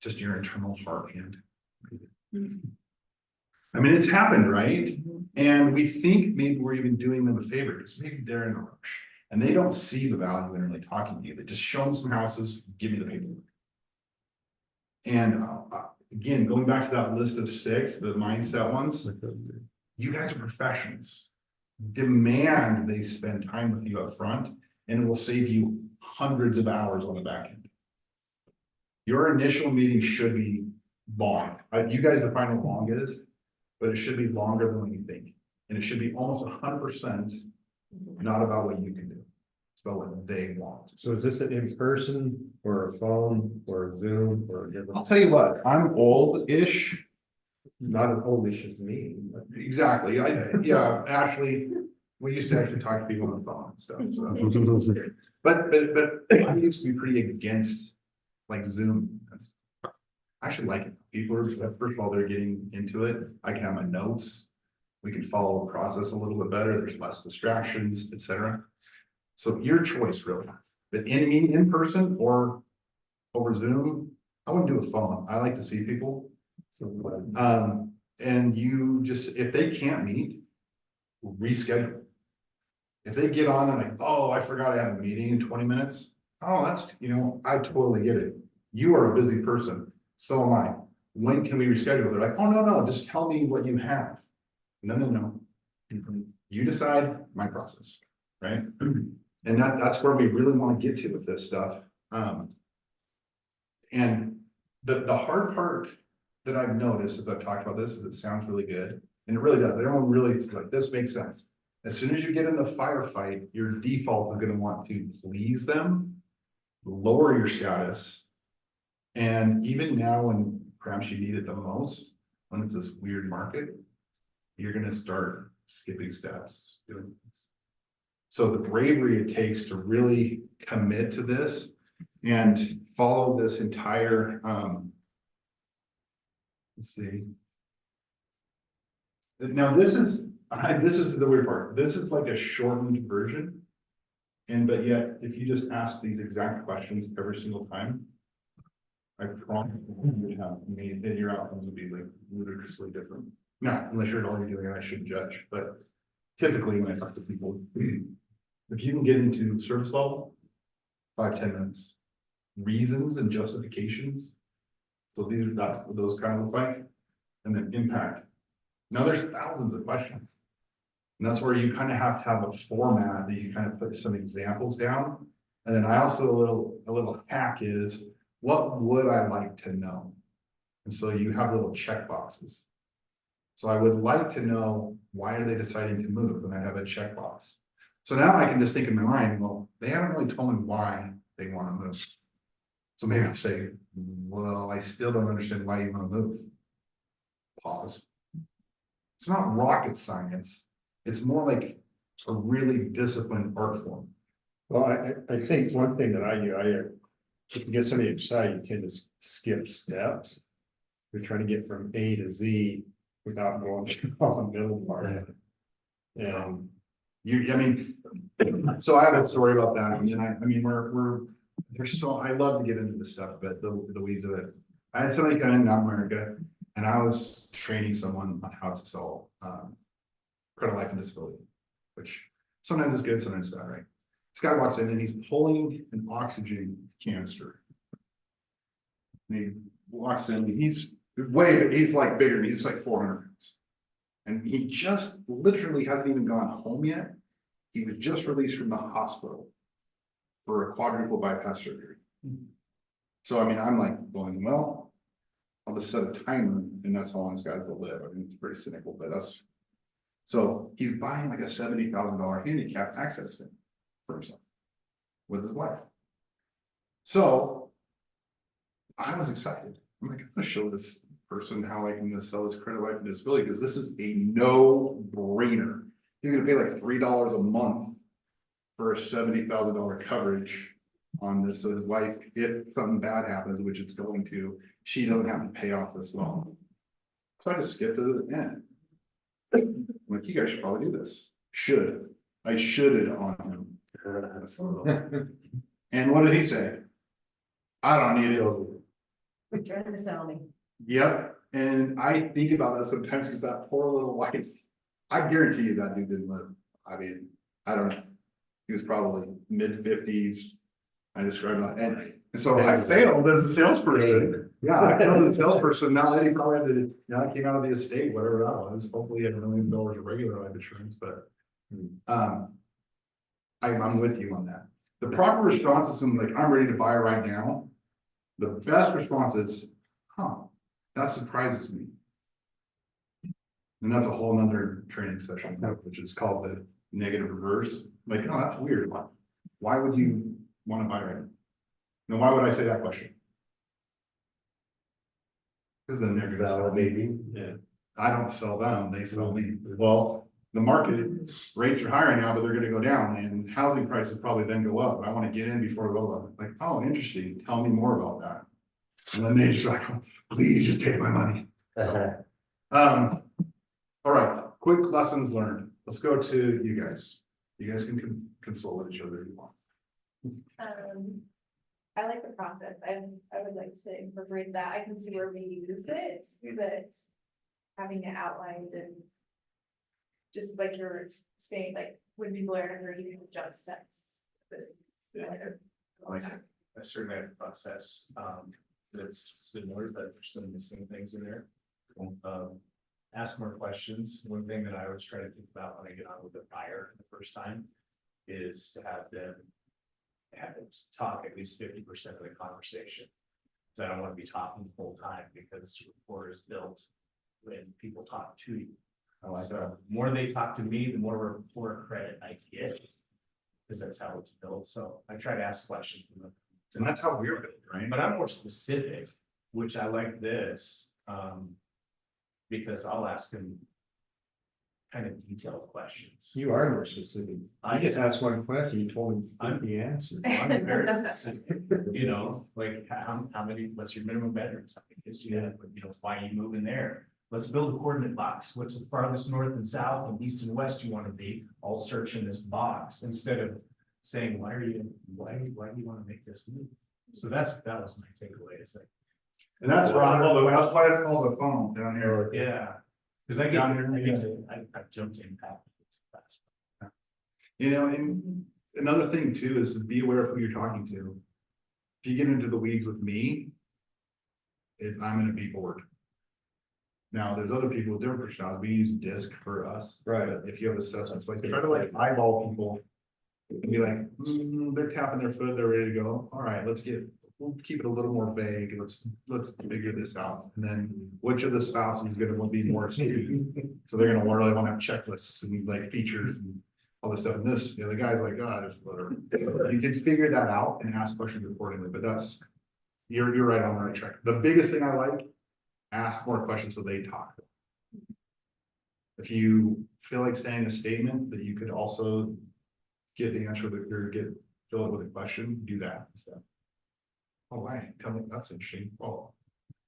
Just your internal heart hand. I mean, it's happened, right? And we think maybe we're even doing them a favor because maybe they're in a rush and they don't see the value in really talking to you. They just show them some houses, give me the paperwork. And again, going back to that list of 6, the mindset ones, you guys are professionals. Demand they spend time with you up front, and it will save you hundreds of hours on the back end. Your initial meeting should be long. You guys define what long is, but it should be longer than what you think. And it should be almost 100% not about what you can do. It's about what they want. So is this an in-person or a phone or a Zoom or a I'll different? tell you what, I'm old-ish. Not as oldish as me, but. Exactly. Yeah, actually, we used to actually talk to people on the phone and stuff, so. But I used to be pretty against like Zoom. I actually like it. People are, first of all, they're getting into it. I can have my notes. We can follow the process a little bit better. There's less distractions, etc. So your choice really. But in person or over Zoom, I wouldn't do a phone. I like to see people. So And you just, if they can't meet, reschedule. If they get on and like, oh, I forgot I have a meeting in 20 minutes. Oh, that's, I totally get it. You are a busy person. So am I. When can we reschedule? They're like, oh, no, just tell me what you have. No. You decide, my process, right? And that's where we really want to get to with this stuff. And the hard part that I've noticed as I've talked about this is it sounds really good. And it really does. Everyone really is like, this makes sense. As soon as you get in the firefight, your default is going to want to please them, lower your status. And even now, when perhaps you need it the most, when it's this weird market, you're going to start skipping steps, doing things. So the bravery it takes to really commit to this and follow this entire, let's see. Now this is the weird part. This is like a shortened version. But yet, if you just ask these exact questions every single time, I promise you would have then your outcomes would be like ludicrously different. Now, unless you're all you're doing, and I shouldn't judge, but typically when I talk to people, if you can get into service level, 5-10 minutes, reasons and justifications. So that's what those kind of look like, and then impact. Now there's thousands of questions. And that's where you kind of have to have a format that you kind of put some examples down. And then I also a little hack is what would I like to know? And so you have little check boxes. So I would like to know, why are they deciding to move? And I have a checkbox. So now I can just think in my mind, well, they haven't really told me why they want to move. So maybe I'll say, well, I still don't understand why you want to move. Pause. It's not rocket science. It's more like a really disciplined art form. Well, I think one thing that I do, if you get somebody excited, you tend to skip steps. We're trying to get from A to Z without going through all the middle part. And I mean, so I have a story about that, and I mean, there's so, I love to get into this stuff, but the weeds of it. I had somebody come in America, and I was training someone on how to sell, credit life and disability, which sometimes is good, sometimes it's not, right? This guy walks in and he's pulling an oxygen canister. And he walks in, he's like bigger, he's like 400 pounds. And he just literally hasn't even gone home yet. He was just released from the hospital for a quadruple bypass surgery. So, I mean, I'm like going, well, I'll just set a timer and that's how long this guy's will live. I mean, it's pretty cynical, but that's, so he's buying like a $70,000 handicap access thing for himself with his wife. So I was excited. I'm like, I'm gonna show this person how I can just sell this credit life and disability, because this is a no-brainer. He's gonna pay like $3 a month for a $70,000 coverage on this, so his wife, if something bad happens, which it's going to, she doesn't have to pay off this loan. So I just skipped to the end. I'm like, you guys should probably do this. I shoulded on him. And what did he say? I don't need it. Trying to sell me. Yep, and I think about that sometimes, because that poor little wife, I guarantee you that dude didn't live. I mean, I don't know. He was probably mid-50s. I described that, and so I failed as a salesperson. Yeah, I failed as a salesperson. Now that he probably had to, I came out of the estate, whatever that was. Hopefully, he had $1 million of regular life insurance, but I'm with you on that. The proper response is something like, I'm ready to buy right now. The best response is, huh, that surprises me. And that's a whole nother training session, which is called the negative reverse. Like, oh, that's weird. Why would you want to buy right now? Now, why would I say that question? Because then they're gonna sell me. Validating. yeah, I don't sell them, they sell me. Well, the market rates are higher now, but they're gonna go down, and housing prices probably then go up. I want to get in before they go up. Like, oh, interesting, tell me more about that. And then they just like, please just pay my money. All right, quick lessons learned. Let's go to you guys. You guys can console with each other if you want. I like the process. I would like to incorporate that. I can see where we use it, but having it outlined and just like you're saying, like when people are under, you can adjust steps. But I certainly have a process, that's similar, but there's some missing things in there. Ask more questions. One thing that I always try to think about when I get on with a buyer for the first time is to have them talk at least 50% of the conversation. So I don't want to be talking the whole time, because rapport is built when people talk to you. So the more they talk to me, the more rapport credit I get, because that's how it's built. So I try to ask questions from them. And that's how we're built, right? But I'm more specific, which I like this, because I'll ask them kind of detailed questions. you are more specific. I get to ask one question, you told me the answer. I'm very specific, you know, like how many, what's your minimum bedrooms? How many kids do you have? You know, why are you moving there? Let's build a coordinate box. What's the farthest north and south and east and west you want to be? I'll search in this box instead of saying, why do you want to make this move? So that was my takeaway. It's like, And that's why it's called a phone down here. yeah, because I jumped in. You know, and another thing too is to be aware of who you're talking to. If you get into the weeds with me, I'm gonna be bored. Now, there's other people with different personalities. We use DISC for us. Right. But if you have assessments, like try to like eyeball people and be like, they're tapping their foot, they're ready to go. All right, let's get we'll keep it a little more vague, let's figure this out. And then which of the spouses is gonna be more astute? So they're gonna really wanna have checklists and like features and all this stuff, and this, the guy's like, just whatever. You can figure that out and ask questions accordingly, but that's, you're right on the right track. The biggest thing I like, ask more questions so they talk. If you feel like saying a statement that you could also get the answer that you're fill it with a question, do that instead. Oh, why? Tell me, that's interesting. Oh,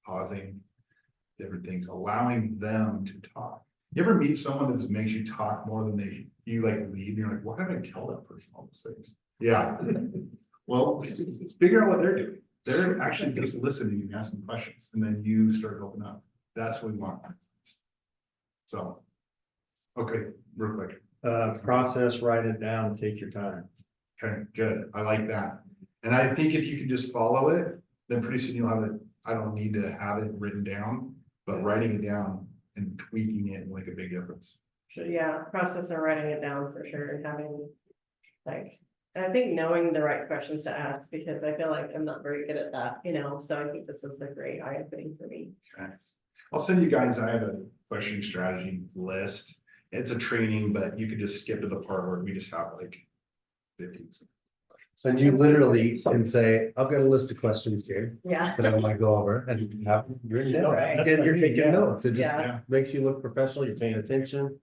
pausing, different things, allowing them to talk. You ever meet someone that just makes you talk more than you like lead, and you're like, why did I tell that person all those things? Yeah. Well, figure out what they're doing. They're actually just listening and asking questions, and then you start opening up. That's what we want. So, okay, real quick. Process, write it down, take your time. Okay, good. I like that. And I think if you can just follow it, then pretty soon you'll have it. I don't need to have it written down, but writing it down and tweaking it will make a big difference. Sure, yeah, process and writing it down for sure and having like, and I think knowing the right questions to ask, because I feel like I'm not very good at that, so I think this is a great eye-opening for me. Okay. I'll send you guys, I have a questioning strategy list. It's a training, but you could just skip to the part where we just have like 50. And you literally can say, I've got a list of questions here Yeah. that I want to go over and have written down. Right. Again, you're taking notes. It just Yeah. makes you look professional. You're paying attention.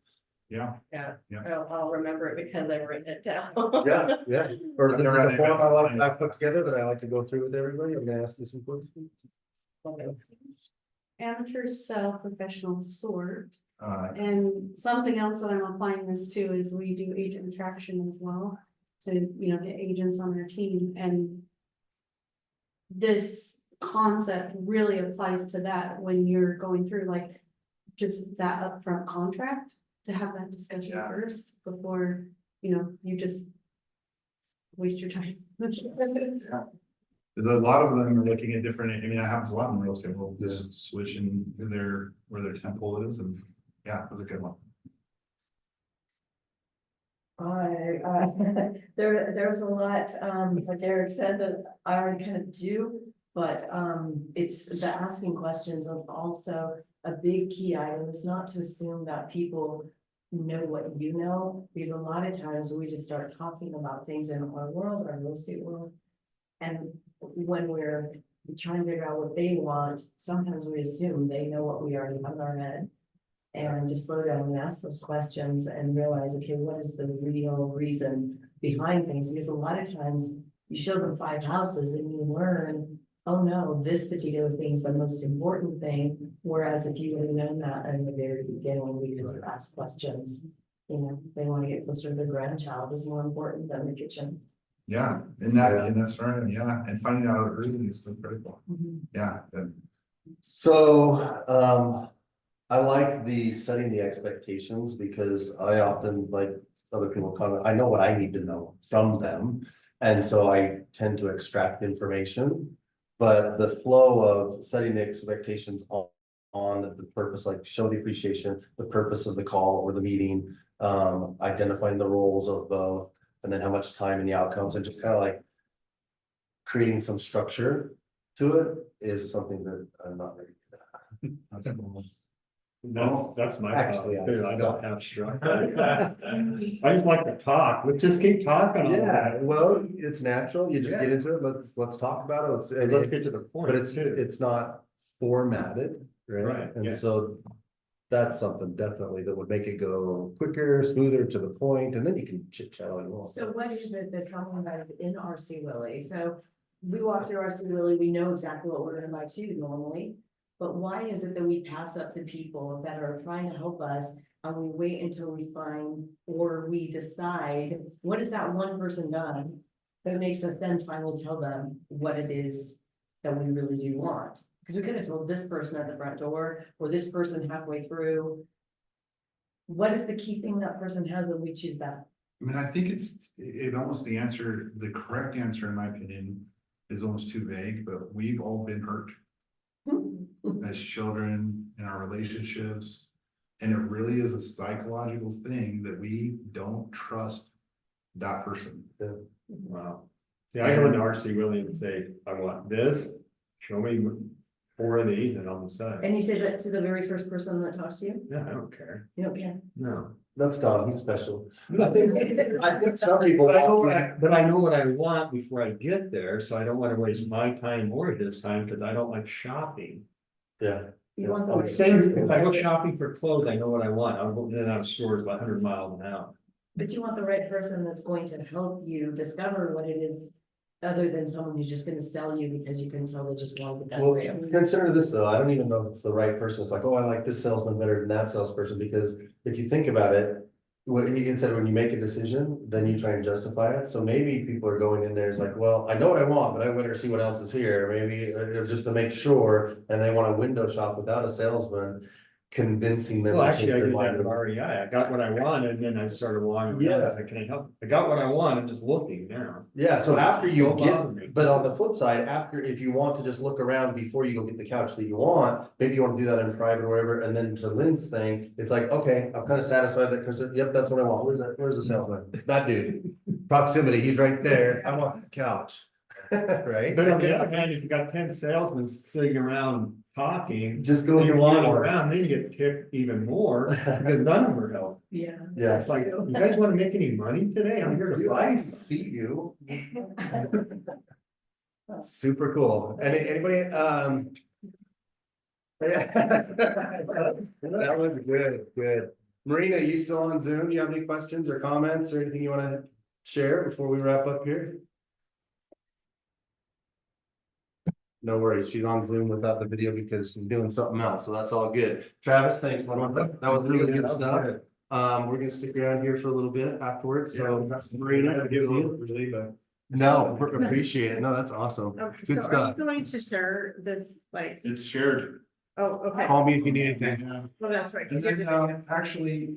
Yeah. I'll remember it because I've written it down. Yeah. Or I've the never had form anybody- I put together that I like to go through with everybody. I'm gonna ask you some questions. Amateur sell, professional sort. Uh, And something else that I'm applying this to is we do agent attraction as well. To, get agents on our team, and this concept really applies to that when you're going through like just that upfront contract, to have that discussion Yeah. first before, you just waste your time. There's a lot of them are looking at different, I mean, that happens a lot in real estate, we'll just switch in where their temple is, and yeah, it was a good one. There's a lot, like Eric said, that I already kind of do, but, it's the asking questions of also a big key item is not to assume that people know what you know, because a lot of times we just start talking about things in our world, our real estate world. And when we're trying to figure out what they want, sometimes we assume they know what we already have in our head. And to slow down and ask those questions and realize, okay, what is the real reason behind things? Because a lot of times you show them 5 houses and you learn, oh no, this particular thing is the most important thing. Whereas if you would have known that in the very beginning, we could have asked questions. They want to get closer to their grandchild is more important than the kitchen. Yeah, and that's right, and finding out early is so critical. Yeah. So, I like the setting the expectations because I often like other people comment, I know what I need to know from them. And so I tend to extract information, but the flow of setting the expectations on the purpose, like show the appreciation, the purpose of the call or the meeting, identifying the roles of both, and then how much time and the outcomes, and just kind of like creating some structure to it is something that I'm not very good at. That's cool. That's my Actually, problem too. I I don't have structure. I just like to talk. Let's just keep talking. Yeah, well, it's natural. You just get into it. Let's talk about it. Let's get to the point. But it's not formatted, right? Right, And yeah. so that's something definitely that would make it go quicker, smoother, to the point, and then you can chit chat all you want. So what is it that's something that is in RC Willie? So we walk through RC Willie, we know exactly what we're gonna buy too normally. But why is it that we pass up to people that are trying to help us and we wait until we find or we decide, what has that one person done? That makes us then finally tell them what it is that we really do want. Because we could have told this person at the front door or this person halfway through. What is the key thing that person has that we choose that? I mean, I think it almost the correct answer, in my opinion, is almost too vague, but we've all been hurt as children in our relationships. And it really is a psychological thing that we don't trust that person. Wow. See, I go into RC Williams and say, I want this, show me 4 of these and I'll decide. And you say that to the very first person that talks to you? Yeah, I don't care. You don't care? No. That's Don, he's special. I think some people. But I know what I want before I get there, so I don't wanna waste my time or his time, cause I don't like shopping. Yeah, You want the Oh, right same, person. if I go shopping for clothes, I know what I want, I'll go in and out of stores about 100 miles an hour. But you want the right person that's going to help you discover what it is, other than someone who's just gonna sell you because you can tell they just want the best well, for you. consider this though, I don't even know if it's the right person, it's like, oh, I like this salesman better than that salesperson, because if you think about it. What he had said, when you make a decision, then you try and justify it, so maybe people are going in there, it's like, well, I know what I want, but I better see what else is here, maybe just to make sure. And they want a window shop without a salesman convincing them. Well, to actually, I change their did that mind. with REI, I got what I wanted, and then I started wandering around, I Yeah. said, can I help? I got what I want, I'm just looking now. Yeah, so after you Don't bother me. get, but on the flip side, after, if you want to just look around before you go get the couch that you want, maybe you wanna do that in private or wherever, and then to Lynn's thing, it's like, okay, I'm kind of satisfied that Chris, yep, that's what I want, where's the salesman? That dude, proximity, he's right there, I want the couch. Right? But on the other hand, if you got 10 salesmen sitting around talking, Just go. and you get wander one. around, then you get ticked even more, because none of them are helping. Yeah. Yeah. It's like, you guys wanna make any money today? I'm here to Dude, buy I you. see you. Super cool. Anybody, that was good, good. Marina, you still on Zoom? You have any questions or comments or anything you wanna share before we wrap up here? No worries, she's on Zoom without the video because she's doing something else, so that's all good. Travis, thanks, man. That was really good stuff. We're gonna stick around here for a little bit afterwards, so Marina, good to see you. No, appreciate it. No, that's awesome. Okay, Good so are stuff. you going to share this, like, It's shared. oh, okay, Call me if you need anything. Yeah. well, that's right. 'cause And you have then, the video. actually,